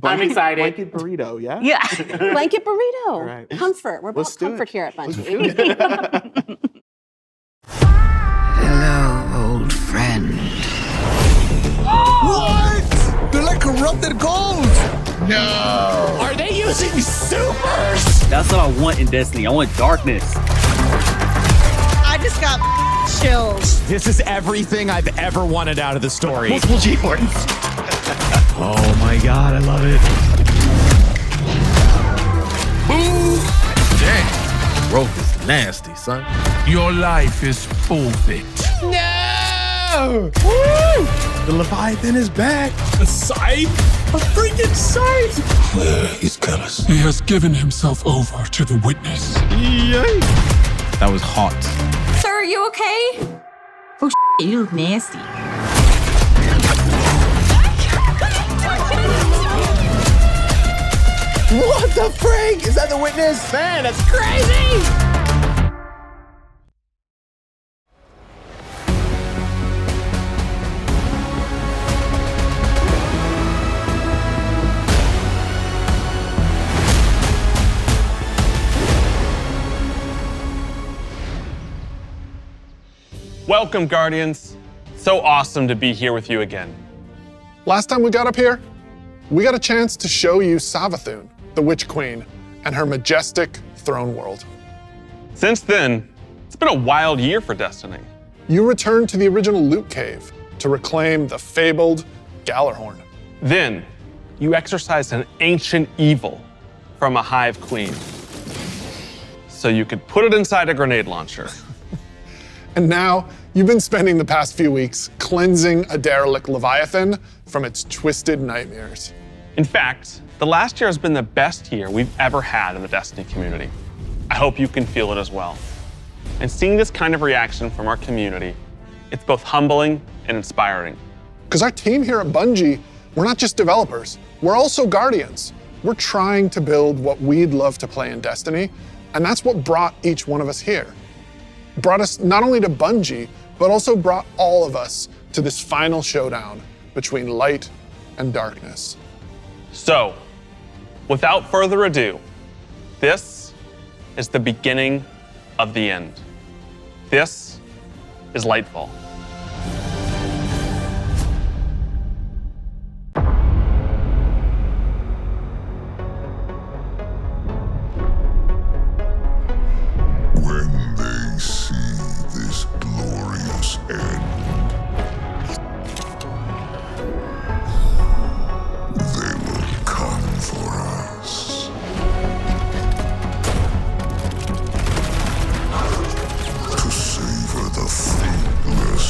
I'm excited. Blanket burrito, yeah? Yeah. Blanket burrito. All right. Comfort. We're about comfort here at Bungie. Hello, old friend. What? They're like corrupted gold! No! Are they using supers? That's what I want in Destiny. I want darkness. I just got chills. This is everything I've ever wanted out of the story. Multiple G-force. Oh my god, I love it. Ooh! Dang. Growth is nasty, son. Your life is forfeit. No! Woo! The Leviathan is back. A scythe? A freaking scythe! Clear his colors. He has given himself over to the witness. Yay! That was hot. Sir, are you okay? Oh, you look nasty. What the frig? Is that the witness? Man, that's crazy! Welcome, Guardians. So awesome to be here with you again. Last time we got up here, we got a chance to show you Savathun, the Witch Queen, and her majestic throne world. Since then, it's been a wild year for Destiny. You returned to the original Loot Cave to reclaim the fabled Gallarhorn. Then, you exorcised an ancient evil from a Hive Queen, so you could put it inside a grenade launcher. And now, you've been spending the past few weeks cleansing a derelict Leviathan from its twisted nightmares. In fact, the last year has been the best year we've ever had in the Destiny community. I hope you can feel it as well. And seeing this kind of reaction from our community, it's both humbling and inspiring. Because our team here at Bungie, we're not just developers, we're also guardians. We're trying to build what we'd love to play in Destiny, and that's what brought each one of us here. Brought us not only to Bungie, but also brought all of us to this final showdown between light and darkness. So, without further ado, this is the beginning of the end. This is Lightfall. When they see this glorious end, they will come for us. To savor the fruitless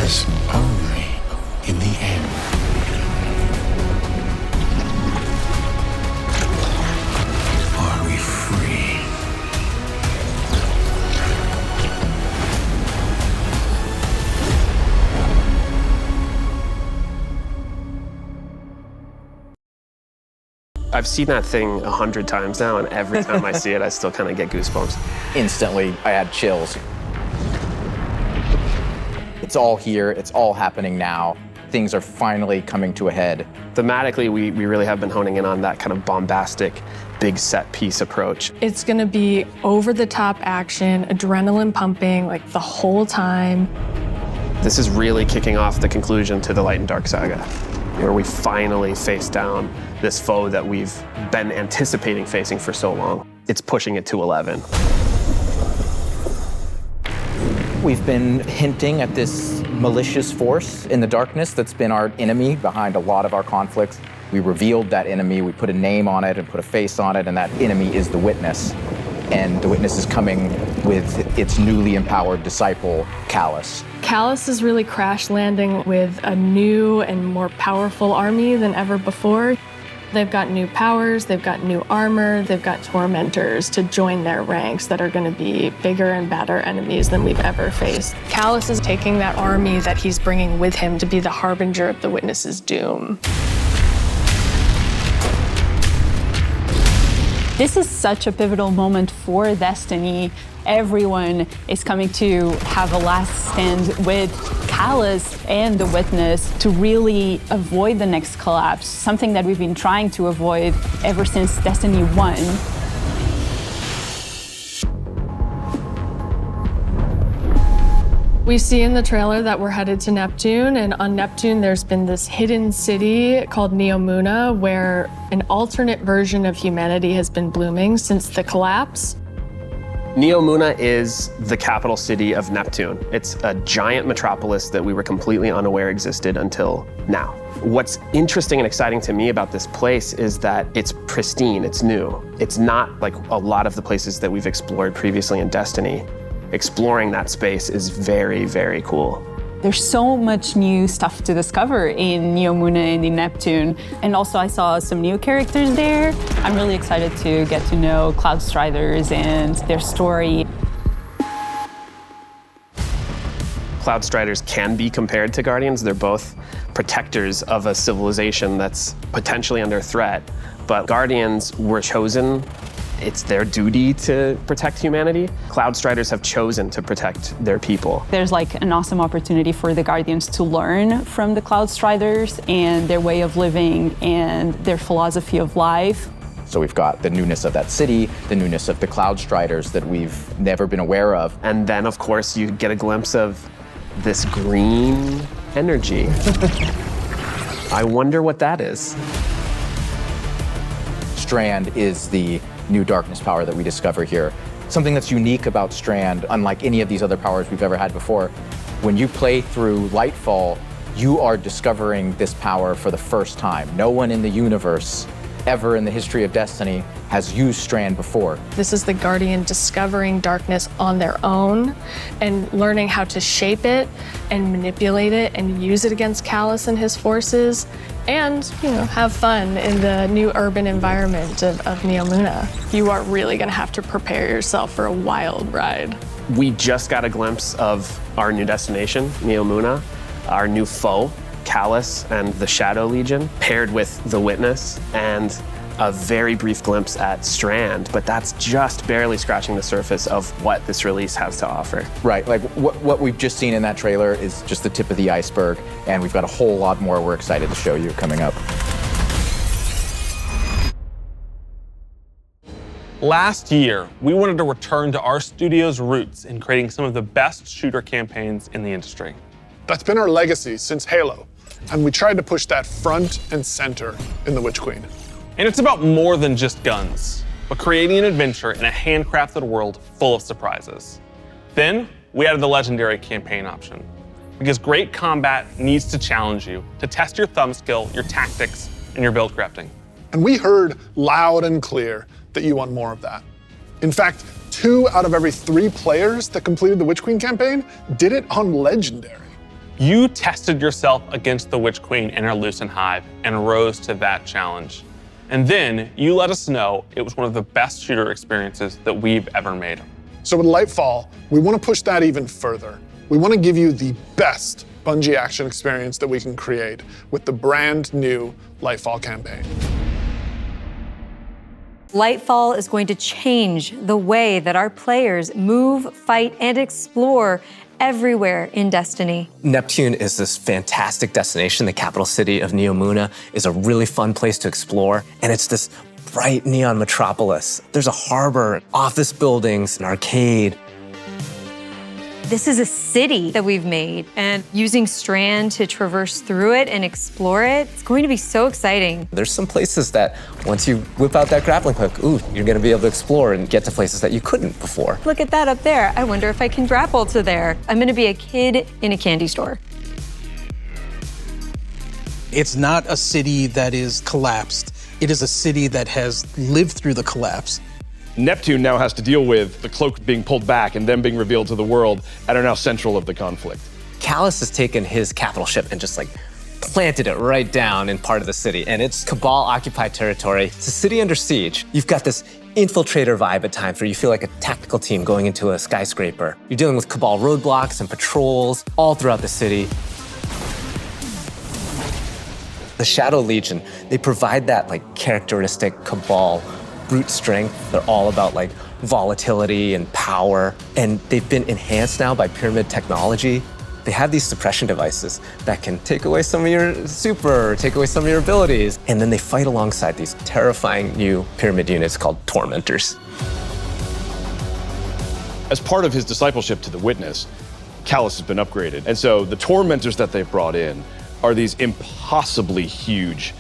Because only in the end are we free. I've seen that thing 100 times now, and every time I see it, I still kind of get goosebumps. Instantly, I had chills. It's all here, it's all happening now. Things are finally coming to a head. Thematically, we really have been honing in on that kind of bombastic, big set piece approach. It's gonna be over-the-top action, adrenaline pumping, like the whole time. This is really kicking off the conclusion to the Light and Dark saga, where we finally face down this foe that we've been anticipating facing for so long. It's pushing it to 11. We've been hinting at this malicious force in the darkness that's been our enemy behind a lot of our conflicts. We revealed that enemy, we put a name on it and put a face on it, and that enemy is the Witness. And the Witness is coming with its newly empowered disciple, Callus. Callus is really crash landing with a new and more powerful army than ever before. They've got new powers, they've got new armor, they've got tormentors to join their ranks that are gonna be bigger and badder enemies than we've ever faced. Callus is taking that army that he's bringing with him to be the harbinger of the Witness's doom. This is such a pivotal moment for Destiny. Everyone is coming to have a last stand with Callus and the Witness to really avoid the next collapse, something that we've been trying to avoid ever since Destiny 1. We see in the trailer that we're headed to Neptune, and on Neptune there's been this hidden city called Neomuna where an alternate version of humanity has been blooming since the collapse. Neomuna is the capital city of Neptune. It's a giant metropolis that we were completely unaware existed until now. What's interesting and exciting to me about this place is that it's pristine, it's new. It's not like a lot of the places that we've explored previously in Destiny. Exploring that space is very, very cool. There's so much new stuff to discover in Neomuna and in Neptune. And also I saw some new characters there. I'm really excited to get to know Cloudstriders and their story. Cloudstriders can be compared to Guardians. They're both protectors of a civilization that's potentially under threat. But Guardians were chosen. It's their duty to protect humanity. Cloudstriders have chosen to protect their people. There's like an awesome opportunity for the Guardians to learn from the Cloudstriders and their way of living and their philosophy of life. So we've got the newness of that city, the newness of the Cloudstriders that we've never been aware of. And then, of course, you get a glimpse of this green energy. I wonder what that is. Strand is the new darkness power that we discover here. Something that's unique about Strand, unlike any of these other powers we've ever had before, when you play through Lightfall, you are discovering this power for the first time. No one in the universe ever in the history of Destiny has used Strand before. This is the Guardian discovering darkness on their own and learning how to shape it and manipulate it and use it against Callus and his forces and, you know, have fun in the new urban environment of Neomuna. You are really gonna have to prepare yourself for a wild ride. We just got a glimpse of our new destination, Neomuna, our new foe, Callus and the Shadow Legion, paired with the Witness, and a very brief glimpse at Strand, but that's just barely scratching the surface of what this release has to offer. Right, like what we've just seen in that trailer is just the tip of the iceberg, and we've got a whole lot more we're excited to show you coming up. Last year, we wanted to return to our studio's roots in creating some of the best shooter campaigns in the industry. That's been our legacy since Halo, and we tried to push that front and center in The Witch Queen. And it's about more than just guns, but creating an adventure in a handcrafted world full of surprises. Then, we added the legendary campaign option, because great combat needs to challenge you, to test your thumb skill, your tactics, and your build crafting. And we heard loud and clear that you want more of that. In fact, 2 out of every 3 players that completed the Witch Queen campaign did it on Legendary. You tested yourself against the Witch Queen and her Lucent Hive and rose to that challenge. And then you let us know it was one of the best shooter experiences that we've ever made. So with Lightfall, we want to push that even further. We want to give you the best Bungie action experience that we can create with the brand new Lightfall campaign. Lightfall is going to change the way that our players move, fight, and explore everywhere in Destiny. Neptune is this fantastic destination. The capital city of Neomuna is a really fun place to explore, and it's this bright neon metropolis. There's a harbor, office buildings, an arcade. This is a city that we've made, and using Strand to traverse through it and explore it, it's going to be so exciting. There's some places that once you whip out that grappling hook, ooh, you're gonna be able to explore and get to places that you couldn't before. Look at that up there. I wonder if I can grapple to there. I'm gonna be a kid in a candy store. It's not a city that is collapsed. It is a city that has lived through the collapse. Neptune now has to deal with the cloak being pulled back and them being revealed to the world and are now central of the conflict. Callus has taken his capital ship and just like planted it right down in part of the city, and it's Cabal-occupied territory. It's a city under siege. You've got this infiltrator vibe at times where you feel like a tactical team going into a skyscraper. You're dealing with Cabal roadblocks and patrols all throughout the city. The Shadow Legion, they provide that like characteristic Cabal brute strength. They're all about like volatility and power, and they've been enhanced now by pyramid technology. They have these suppression devices that can take away some of your super, take away some of your abilities, and then they fight alongside these terrifying new pyramid units called Tormentors. As part of his discipleship to the Witness, Callus has been upgraded, and so the Tormentors that they've brought in are these impossibly huge,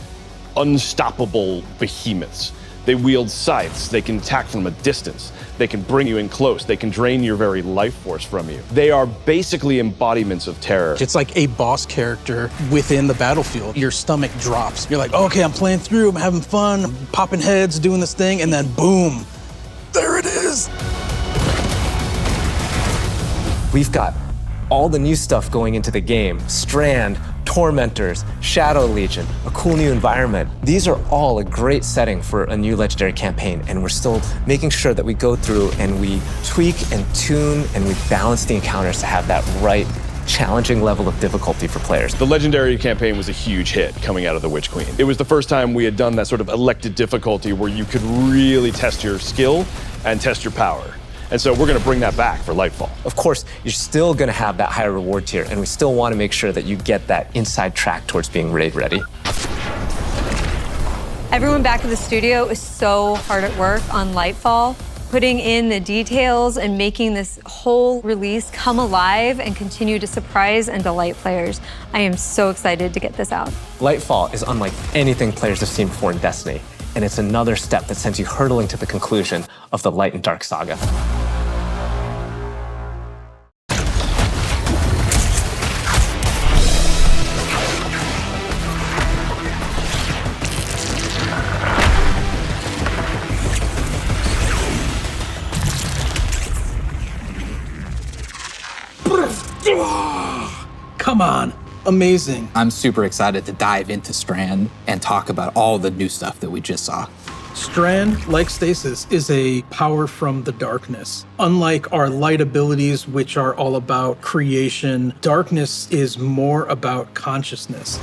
unstoppable behemoths. They wield scythes, they can attack from a distance, they can bring you in close, they can drain your very life force from you. They are basically embodiments of terror. It's like a boss character within the battlefield. Your stomach drops. You're like, okay, I'm playing through, I'm having fun, I'm popping heads, doing this thing, and then boom, there it is. We've got all the new stuff going into the game. Strand, Tormentors, Shadow Legion, a cool new environment. These are all a great setting for a new Legendary campaign, and we're still making sure that we go through and we tweak and tune and we balance the encounters to have that right challenging level of difficulty for players. The Legendary campaign was a huge hit coming out of the Witch Queen. It was the first time we had done that sort of elected difficulty where you could really test your skill and test your power. And so we're gonna bring that back for Lightfall. Of course, you're still gonna have that higher reward tier, and we still wanna make sure that you get that inside track towards being raid ready. Everyone back in the studio is so hard at work on Lightfall, putting in the details and making this whole release come alive and continue to surprise and delight players. I am so excited to get this out. Lightfall is unlike anything players have seen before in Destiny, and it's another step that sends you hurtling to the conclusion of the Light and Dark saga. Come on, amazing. I'm super excited to dive into Strand and talk about all the new stuff that we just saw. Strand, like Stasis, is a power from the darkness. Unlike our light abilities, which are all about creation, darkness is more about consciousness.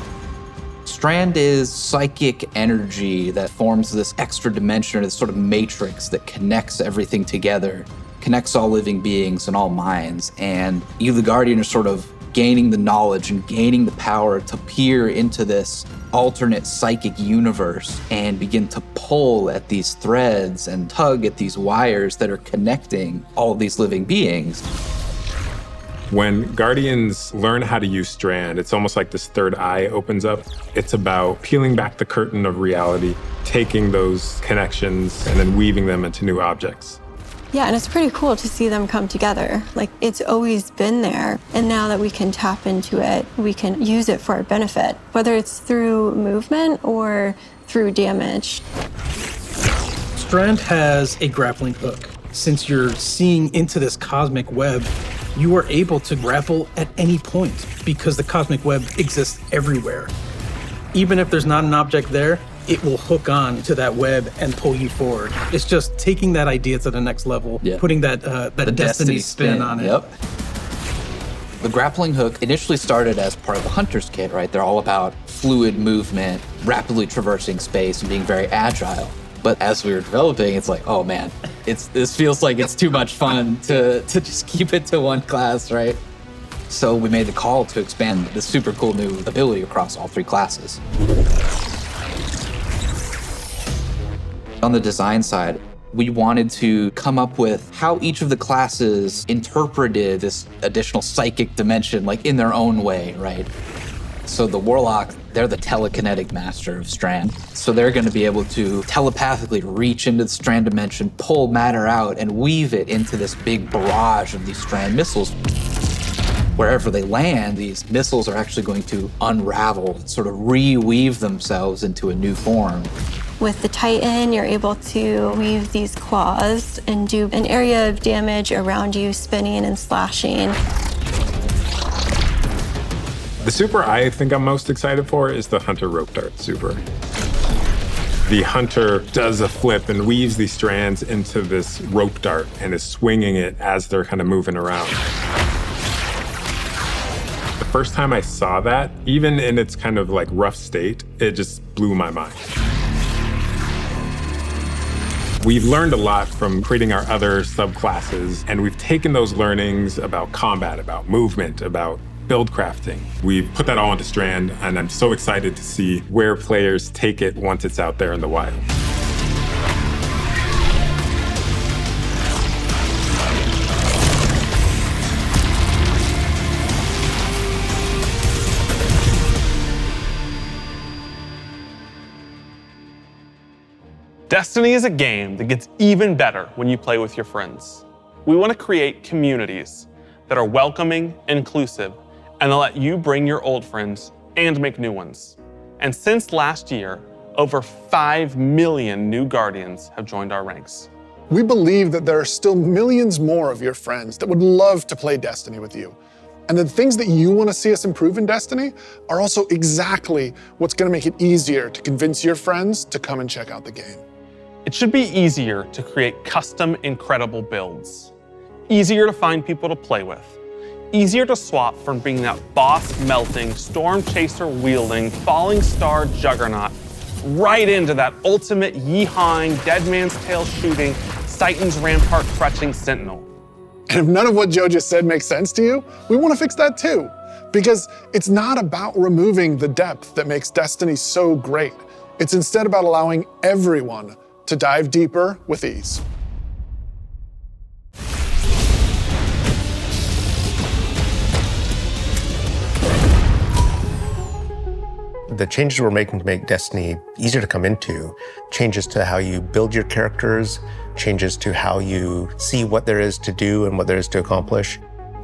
Strand is psychic energy that forms this extra dimension, or this sort of matrix that connects everything together, connects all living beings and all minds. And you, the Guardian, are sort of gaining the knowledge and gaining the power to peer into this alternate psychic universe and begin to pull at these threads and tug at these wires that are connecting all these living beings. When Guardians learn how to use Strand, it's almost like this third eye opens up. It's about peeling back the curtain of reality, taking those connections and then weaving them into new objects. Yeah, and it's pretty cool to see them come together. Like, it's always been there, and now that we can tap into it, we can use it for our benefit, whether it's through movement or through damage. Strand has a grappling hook. Since you're seeing into this cosmic web, you are able to grapple at any point because the cosmic web exists everywhere. Even if there's not an object there, it will hook on to that web and pull you forward. It's just taking that idea to the next level, putting that destiny spin on it. Yep. The grappling hook initially started as part of the hunter's kit, right? They're all about fluid movement, rapidly traversing space, and being very agile. But as we were developing, it's like, oh man, this feels like it's too much fun to just keep it to one class, right? So we made the call to expand this super cool new ability across all 3 classes. On the design side, we wanted to come up with how each of the classes interpreted this additional psychic dimension, like in their own way, right? So the Warlock, they're the telekinetic master of Strand. So they're going to be able to telepathically reach into the Strand dimension, pull matter out, and weave it into this big barrage of these Strand missiles. Wherever they land, these missiles are actually going to unravel, sort of reweave themselves into a new form. With the Titan, you're able to weave these claws and do an area of damage around you, spinning and slashing. The super I think I'm most excited for is the Hunter Rope Dart super. The Hunter does a flip and weaves these strands into this rope dart and is swinging it as they're kind of moving around. The first time I saw that, even in its kind of like rough state, it just blew my mind. We've learned a lot from creating our other subclasses, and we've taken those learnings about combat, about movement, about build crafting. We've put that all into Strand, and I'm so excited to see where players take it once it's out there in the wild. Destiny is a game that gets even better when you play with your friends. We want to create communities that are welcoming, inclusive, and that let you bring your old friends and make new ones. And since last year, over 5 million new Guardians have joined our ranks. We believe that there are still millions more of your friends that would love to play Destiny with you. And the things that you want to see us improve in Destiny are also exactly what's going to make it easier to convince your friends to come and check out the game. It should be easier to create custom, incredible builds. Easier to find people to play with. Easier to swap from being that boss-melting, storm chaser-wielding, falling star juggernaut right into that ultimate yeehawing, dead man's tail shooting, Titan's rampart crutching sentinel. And if none of what Joe just said makes sense to you, we want to fix that too. Because it's not about removing the depth that makes Destiny so great. It's instead about allowing everyone to dive deeper with ease. The changes we're making to make Destiny easier to come into, changes to how you build your characters, changes to how you see what there is to do and what there is to accomplish.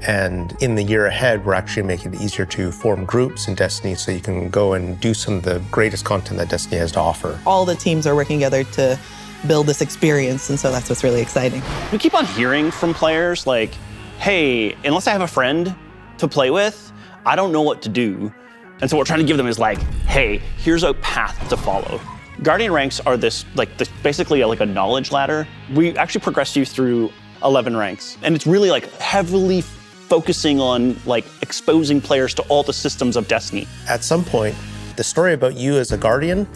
And in the year ahead, we're actually making it easier to form groups in Destiny so you can go and do some of the greatest content that Destiny has to offer. All the teams are working together to build this experience, and so that's what's really exciting. We keep on hearing from players like, hey, unless I have a friend to play with, I don't know what to do. And so what we're trying to give them is like, hey, here's a path to follow. Guardian ranks are basically like a knowledge ladder. We actually progress you through 11 ranks, and it's really like heavily focusing on like exposing players to all the systems of Destiny. At some point, the story about you as a Guardian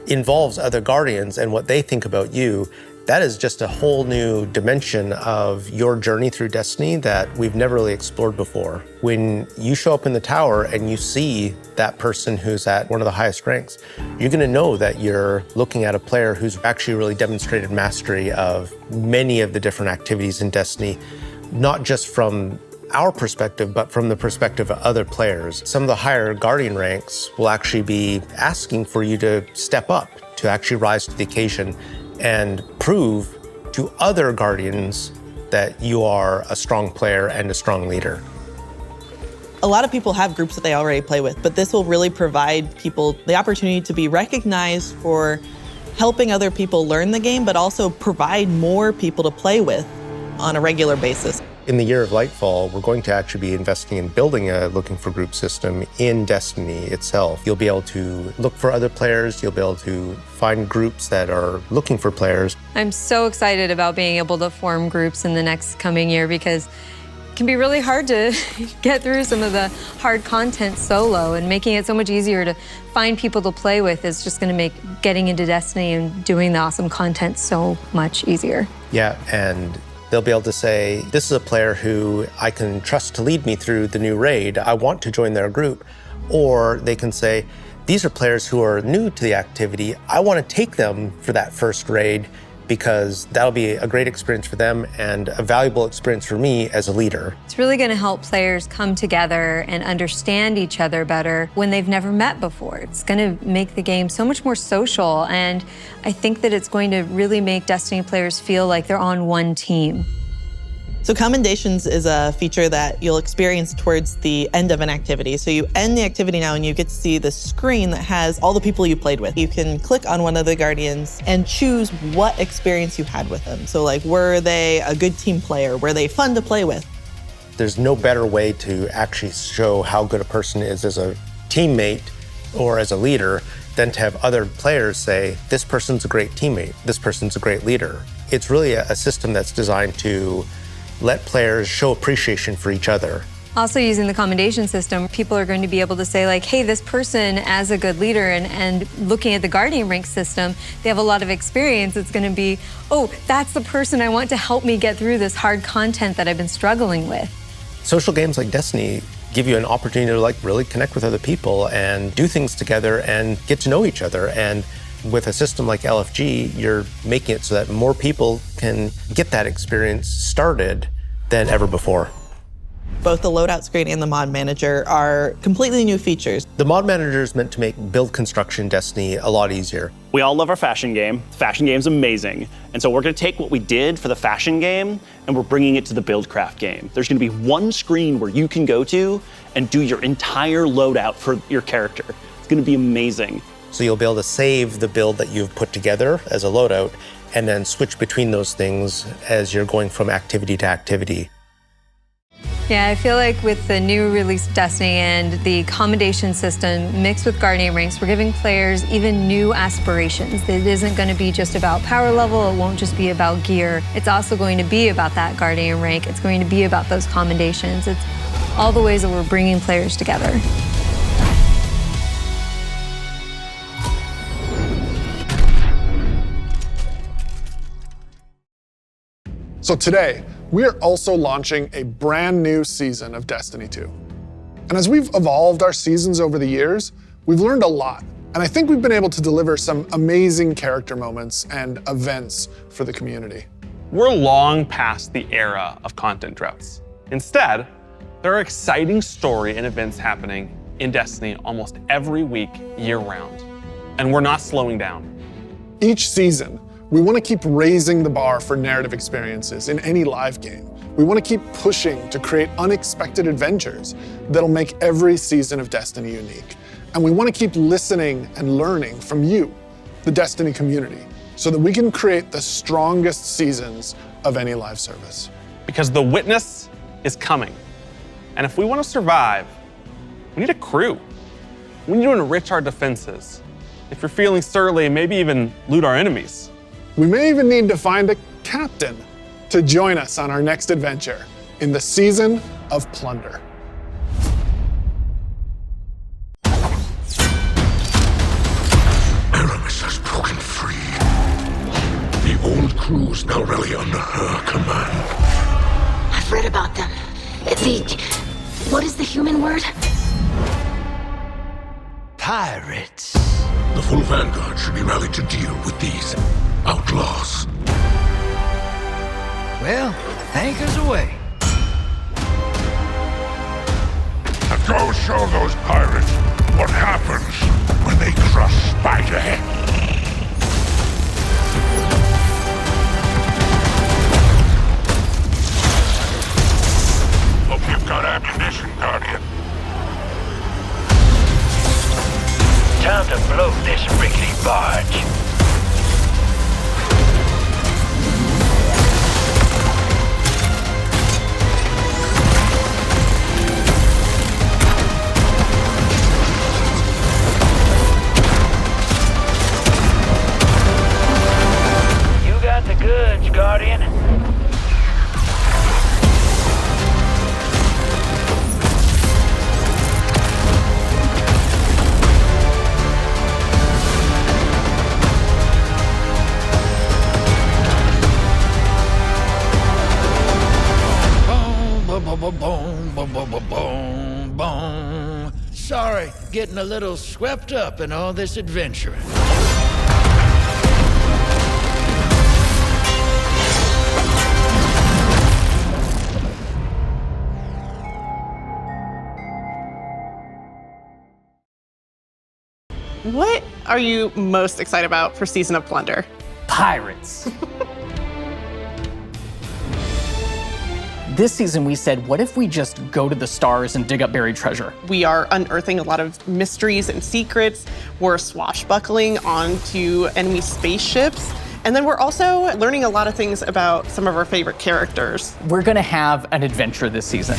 involves other Guardians and what they think about you. That is just a whole new dimension of your journey through Destiny that we've never really explored before. When you show up in the tower and you see that person who's at one of the highest ranks, you're gonna know that you're looking at a player who's actually really demonstrated mastery of many of the different activities in Destiny, not just from our perspective, but from the perspective of other players. Some of the higher Guardian ranks will actually be asking for you to step up, to actually rise to the occasion and prove to other Guardians that you are a strong player and a strong leader. A lot of people have groups that they already play with, but this will really provide people the opportunity to be recognized for helping other people learn the game, but also provide more people to play with on a regular basis. In the year of Lightfall, we're going to actually be investing in building a looking for group system in Destiny itself. You'll be able to look for other players. You'll be able to find groups that are looking for players. I'm so excited about being able to form groups in the next coming year because it can be really hard to get through some of the hard content solo, and making it so much easier to find people to play with is just going to make getting into Destiny and doing the awesome content so much easier. Yeah, and they'll be able to say, this is a player who I can trust to lead me through the new raid. I want to join their group. Or they can say, these are players who are new to the activity. I want to take them for that first raid because that'll be a great experience for them and a valuable experience for me as a leader. It's really going to help players come together and understand each other better when they've never met before. It's going to make the game so much more social, and I think that it's going to really make Destiny players feel like they're on one team. So Commendations is a feature that you'll experience towards the end of an activity. So you end the activity now and you get to see the screen that has all the people you played with. You can click on one of the Guardians and choose what experience you had with them. So like, were they a good team player? Were they fun to play with? There's no better way to actually show how good a person is as a teammate or as a leader than to have other players say, this person's a great teammate, this person's a great leader. It's really a system that's designed to let players show appreciation for each other. Also, using the commendation system, people are going to be able to say like, hey, this person as a good leader, and looking at the Guardian rank system, they have a lot of experience. It's going to be, oh, that's the person I want to help me get through this hard content that I've been struggling with. Social games like Destiny give you an opportunity to like really connect with other people and do things together and get to know each other. And with a system like LFG, you're making it so that more people can get that experience started than ever before. Both the loadout screen and the mod manager are completely new features. The mod manager is meant to make build construction in Destiny a lot easier. We all love our fashion game. The fashion game's amazing. And so we're gonna take what we did for the fashion game and we're bringing it to the Buildcraft game. There's gonna be one screen where you can go to and do your entire loadout for your character. It's gonna be amazing. So you'll be able to save the build that you've put together as a loadout and then switch between those things as you're going from activity to activity. Yeah, I feel like with the new release of Destiny and the commendation system mixed with Guardian ranks, we're giving players even new aspirations. It isn't going to be just about power level. It won't just be about gear. It's also going to be about that Guardian rank. It's going to be about those commendations. It's all the ways that we're bringing players together. So today, we are also launching a brand new season of Destiny 2. And as we've evolved our seasons over the years, we've learned a lot. And I think we've been able to deliver some amazing character moments and events for the community. We're long past the era of content droughts. Instead, there are exciting story and events happening in Destiny almost every week, year-round. And we're not slowing down. Each season, we want to keep raising the bar for narrative experiences in any live game. We want to keep pushing to create unexpected adventures that'll make every season of Destiny unique. And we want to keep listening and learning from you, the Destiny community, so that we can create the strongest seasons of any live service. Because the witness is coming. And if we want to survive, we need a crew. We need to enrich our defenses. If you're feeling surly, maybe even loot our enemies. We may even need to find a captain to join us on our next adventure in the Season of Plunder. Aramis has broken free. The old crew's now rally under her command. I've read about them. What is the human word? Pirates. The full vanguard should be rallied to deal with these outlaws. Well, anchors away. And go show those pirates what happens when they crush Spiderhead. Hope you've got ammunition, Guardian. Time to blow this rickety barge. Boom, boom. Sorry, getting a little swept up in all this adventuring. What are you most excited about for Season of Plunder? Pirates. This season we said, what if we just go to the stars and dig up buried treasure? We are unearthing a lot of mysteries and secrets. We're swashbuckling onto enemy spaceships. And then we're also learning a lot of things about some of our favorite characters. We're gonna have an adventure this season.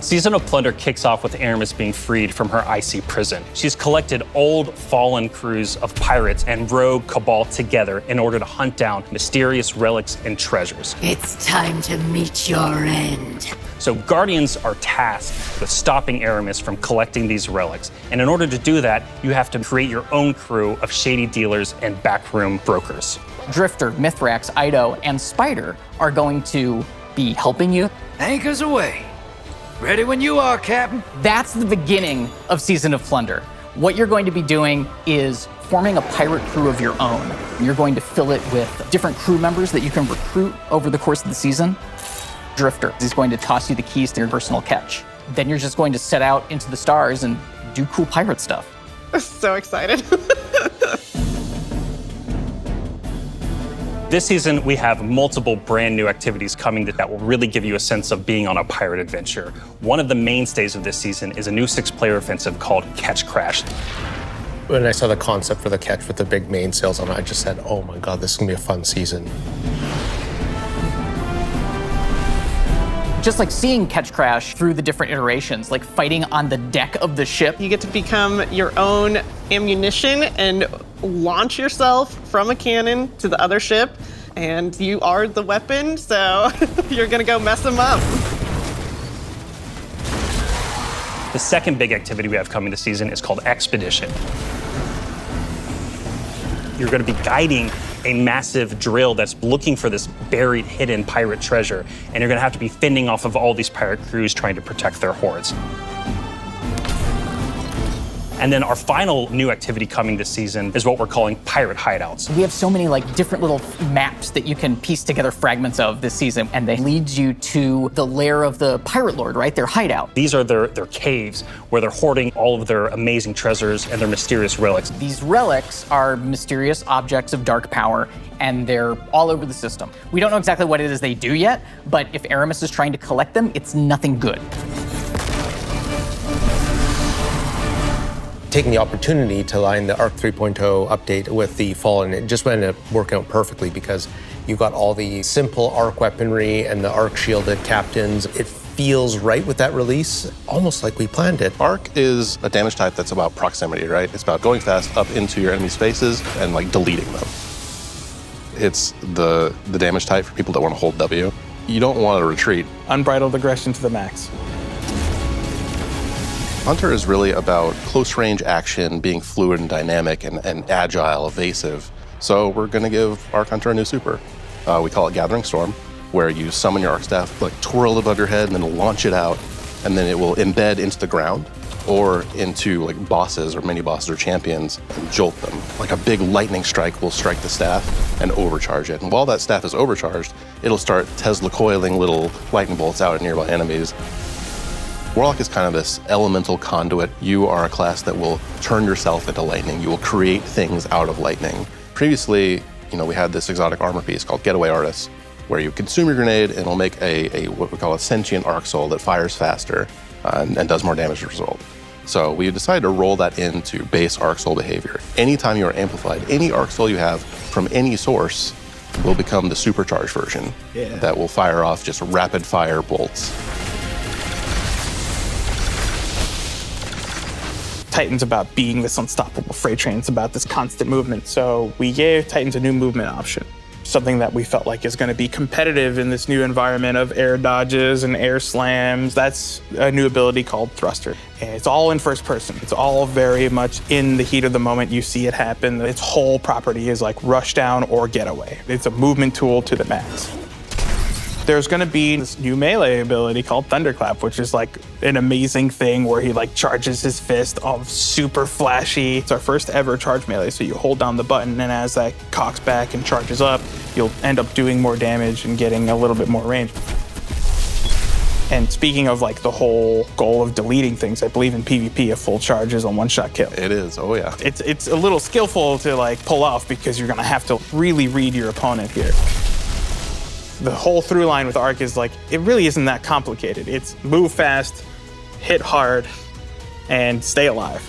Season of Plunder kicks off with Aramis being freed from her icy prison. She's collected old, fallen crews of pirates and rogue cabal together in order to hunt down mysterious relics and treasures. It's time to meet your end. So Guardians are tasked with stopping Aramis from collecting these relics. And in order to do that, you have to create your own crew of shady dealers and backroom brokers. Drifter, Mithrax, Ido, and Spider are going to be helping you. Anchors away. Ready when you are, Captain. That's the beginning of Season of Plunder. What you're going to be doing is forming a pirate crew of your own. You're going to fill it with different crew members that you can recruit over the course of the season. Drifter is going to toss you the keys to your personal catch. Then you're just going to set out into the stars and do cool pirate stuff. So excited. This season, we have multiple brand new activities coming that will really give you a sense of being on a pirate adventure. One of the mainstays of this season is a new 6-player offensive called Catch Crash. When I saw the concept for the catch with the big mainsails on it, I just said, oh my God, this is gonna be a fun season. Just like seeing Catch Crash through the different iterations, like fighting on the deck of the ship. You get to become your own ammunition and launch yourself from a cannon to the other ship, and you are the weapon, so you're gonna go mess them up. The second big activity we have coming this season is called Expedition. You're going to be guiding a massive drill that's looking for this buried, hidden pirate treasure, and you're going to have to be fending off of all these pirate crews trying to protect their hoards. And then our final new activity coming this season is what we're calling Pirate Hideouts. We have so many different little maps that you can piece together fragments of this season, and they lead you to the lair of the pirate lord, right? Their hideout. These are their caves where they're hoarding all of their amazing treasures and their mysterious relics. These relics are mysterious objects of dark power, and they're all over the system. We don't know exactly what it is they do yet, but if Aramis is trying to collect them, it's nothing good. Taking the opportunity to line the ARC 3.0 update with the fall, and it just ended up working out perfectly because you got all the simple ARC weaponry and the ARC shielded captains. It feels right with that release, almost like we planned it. ARC is a damage type that's about proximity, right? It's about going fast up into your enemy spaces and deleting them. It's the damage type for people that want to hold W. You don't want to retreat. Unbridled aggression to the max. Hunter is really about close range action, being fluid and dynamic and agile, evasive. So we're gonna give Arc Hunter a new super. We call it Gathering Storm, where you summon your Arc Staff, twirl it above your head and then launch it out, and then it will embed into the ground or into bosses or mini bosses or champions and jolt them. Like a big lightning strike will strike the staff and overcharge it. And while that staff is overcharged, it'll start Tesla coiling little lightning bolts out at nearby enemies. Warlock is kind of this elemental conduit. You are a class that will turn yourself into lightning. You will create things out of lightning. Previously, we had this exotic armor piece called Getaway Artist, where you consume your grenade and it'll make a what we call a sentient arc soul that fires faster and does more damage as a result. So we decided to roll that into base arc soul behavior. Anytime you are amplified, any arc soul you have from any source will become the supercharged version that will fire off just rapid fire bolts. Titan's about being this unstoppable freight train. It's about this constant movement. So we gave Titans a new movement option, something that we felt like is going to be competitive in this new environment of air dodges and air slams. That's a new ability called Thruster. And it's all in first person. It's all very much in the heat of the moment. You see it happen. Its whole property is rush down or getaway. It's a movement tool to the max. There's gonna be this new melee ability called Thunderclap, which is like an amazing thing where he like charges his fist all super flashy. It's our first ever charge melee, so you hold down the button and as that cocks back and charges up, you'll end up doing more damage and getting a little bit more range. And speaking of like the whole goal of deleting things, I believe in PvP a full charge is a one-shot kill. It is, oh yeah. It's a little skillful to like pull off because you're gonna have to really read your opponent here. The whole through line with Arc is like, it really isn't that complicated. It's move fast, hit hard, and stay alive.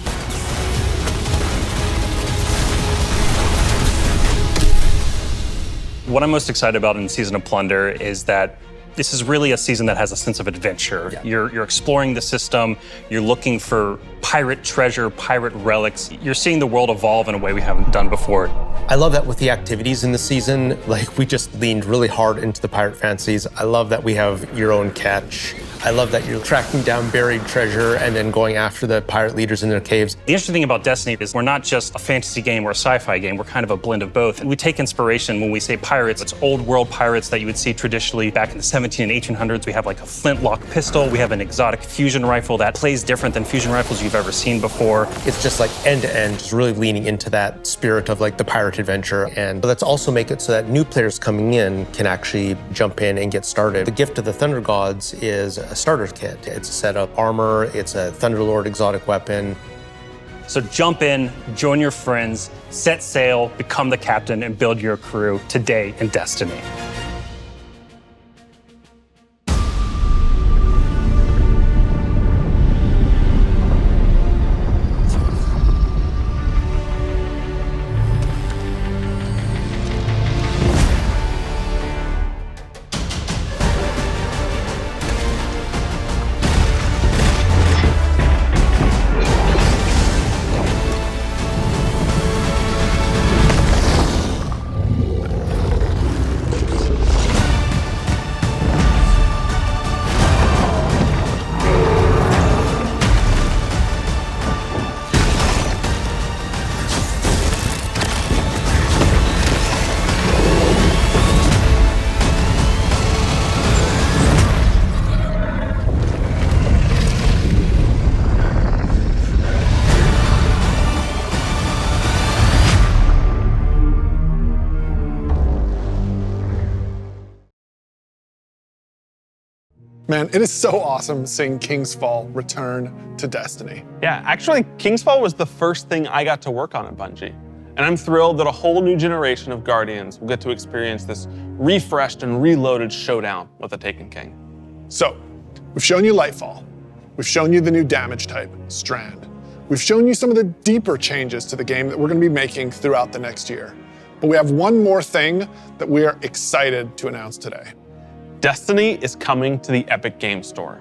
What I'm most excited about in Season of Plunder is that this is really a season that has a sense of adventure. Yeah. You're exploring the system, you're looking for pirate treasure, pirate relics. You're seeing the world evolve in a way we haven't done before. I love that with the activities in the season, like we just leaned really hard into the pirate fancies. I love that we have your own catch. I love that you're tracking down buried treasure and then going after the pirate leaders in their caves. The interesting thing about Destiny is we're not just a fantasy game or a sci-fi game, we're kind of a blend of both. We take inspiration when we say pirates, it's old world pirates that you would see traditionally back in the 17 and 1800s. We have like a flintlock pistol, we have an exotic fusion rifle that plays different than fusion rifles you've ever seen before. It's just like end to end, just really leaning into that spirit of like the pirate adventure. And let's also make it so that new players coming in can actually jump in and get started. The gift of the Thunder Gods is a starter kit. It's a set of armor, it's a Thunderlord exotic weapon. So jump in, join your friends, set sail, become the captain, and build your crew today in Destiny. Man, it is so awesome seeing King's Fall return to Destiny. Yeah, actually, King's Fall was the first thing I got to work on at Bungie. And I'm thrilled that a whole new generation of Guardians will get to experience this refreshed and reloaded showdown with the Taken King. So, we've shown you Lightfall. We've shown you the new damage type, Strand. We've shown you some of the deeper changes to the game that we're going to be making throughout the next year. But we have one more thing that we are excited to announce today. Destiny is coming to the Epic Game Store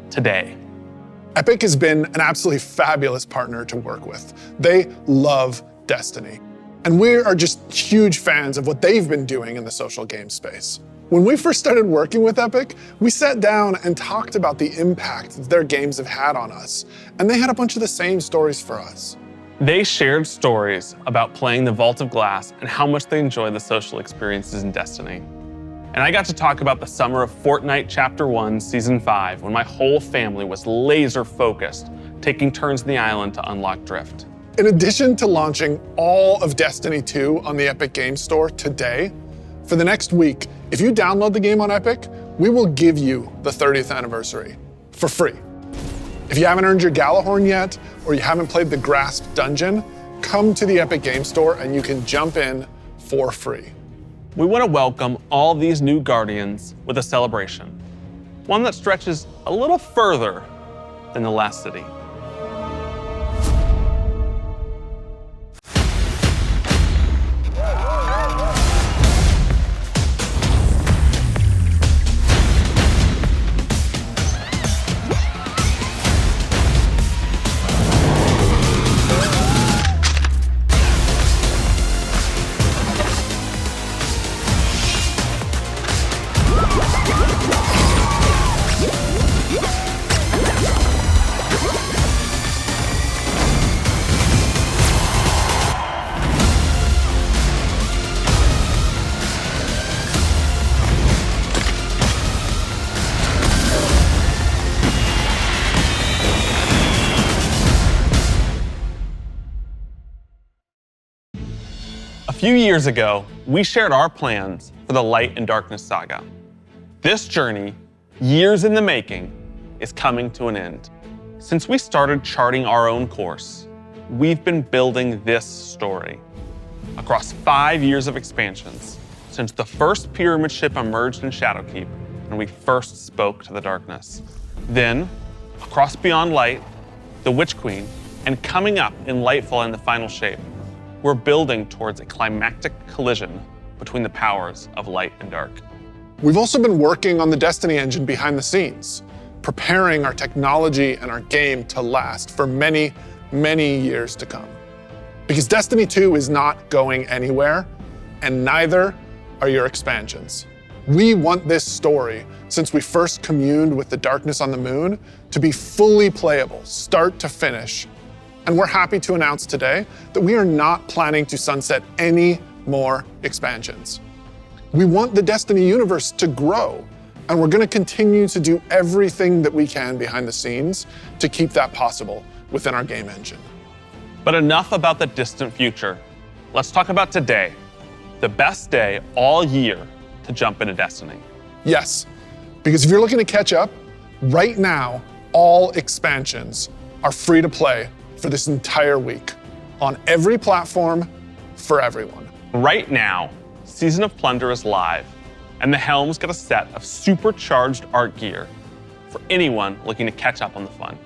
today. Epic has been an absolutely fabulous partner to work with. They love Destiny. And we are just huge fans of what they've been doing in the social game space. When we first started working with Epic, we sat down and talked about the impact that their games have had on us. And they had a bunch of the same stories for us. They shared stories about playing the Vault of Glass and how much they enjoy the social experiences in Destiny. And I got to talk about the summer of Fortnite Chapter 1, Season 5, when my whole family was laser focused, taking turns in the island to unlock Drift. In addition to launching all of Destiny 2 on the Epic Game Store today, for the next week, if you download the game on Epic, we will give you the 30th anniversary for free. If you haven't earned your Galahorn yet, or you haven't played the Grasp Dungeon, come to the Epic Game Store and you can jump in for free. We want to welcome all these new Guardians with a celebration, one that stretches a little further than the last city. few years ago, we shared our plans for the Light and Darkness saga. This journey, years in the making, is coming to an end. Since we started charting our own course, we've been building this story. Across 5 years of expansions, since the first pyramid ship emerged in Shadowkeep and we first spoke to the darkness. Then, across Beyond Light, the Witch Queen, and coming up in Lightfall and the final shape, we're building towards a climactic collision between the powers of light and dark. We've also been working on the Destiny engine behind the scenes, preparing our technology and our game to last for many, many years to come. Because Destiny 2 is not going anywhere, and neither are your expansions. We want this story, since we first communed with the darkness on the moon, to be fully playable, start to finish. And we're happy to announce today that we are not planning to sunset any more expansions. We want the Destiny universe to grow, and we're going to continue to do everything that we can behind the scenes to keep that possible within our game engine. But enough about the distant future. Let's talk about today, the best day all year to jump into Destiny. Yes, because if you're looking to catch up, right now, all expansions are free to play for this entire week on every platform for everyone. Right now, Season of Plunder is live, and the Helms get a set of supercharged art gear for anyone looking to catch up on the fun.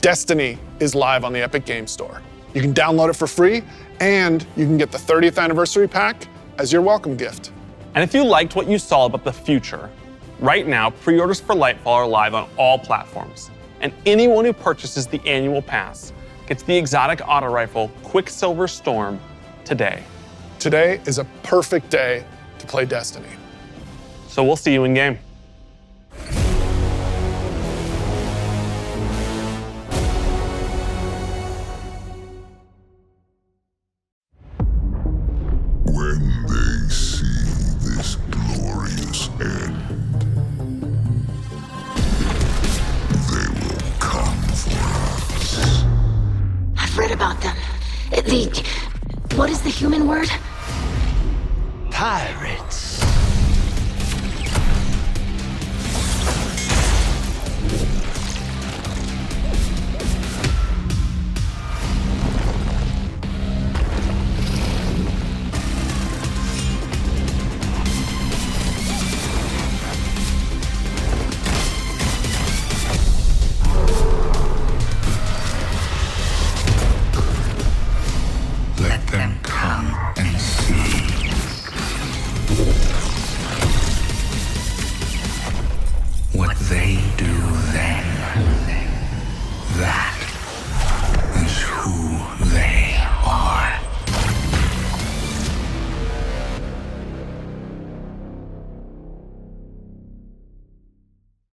Destiny is live on the Epic Games Store. You can download it for free, and you can get the 30th anniversary pack as your welcome gift. And if you liked what you saw about the future, right now, pre-orders for Lightfall are live on all platforms, and anyone who purchases the annual pass gets the exotic auto rifle Quicksilver Storm today. Today is a perfect day to play Destiny. So we'll see you in game. When they see this glorious end, they will come for us. I've read about them. What is the human word? Pirates.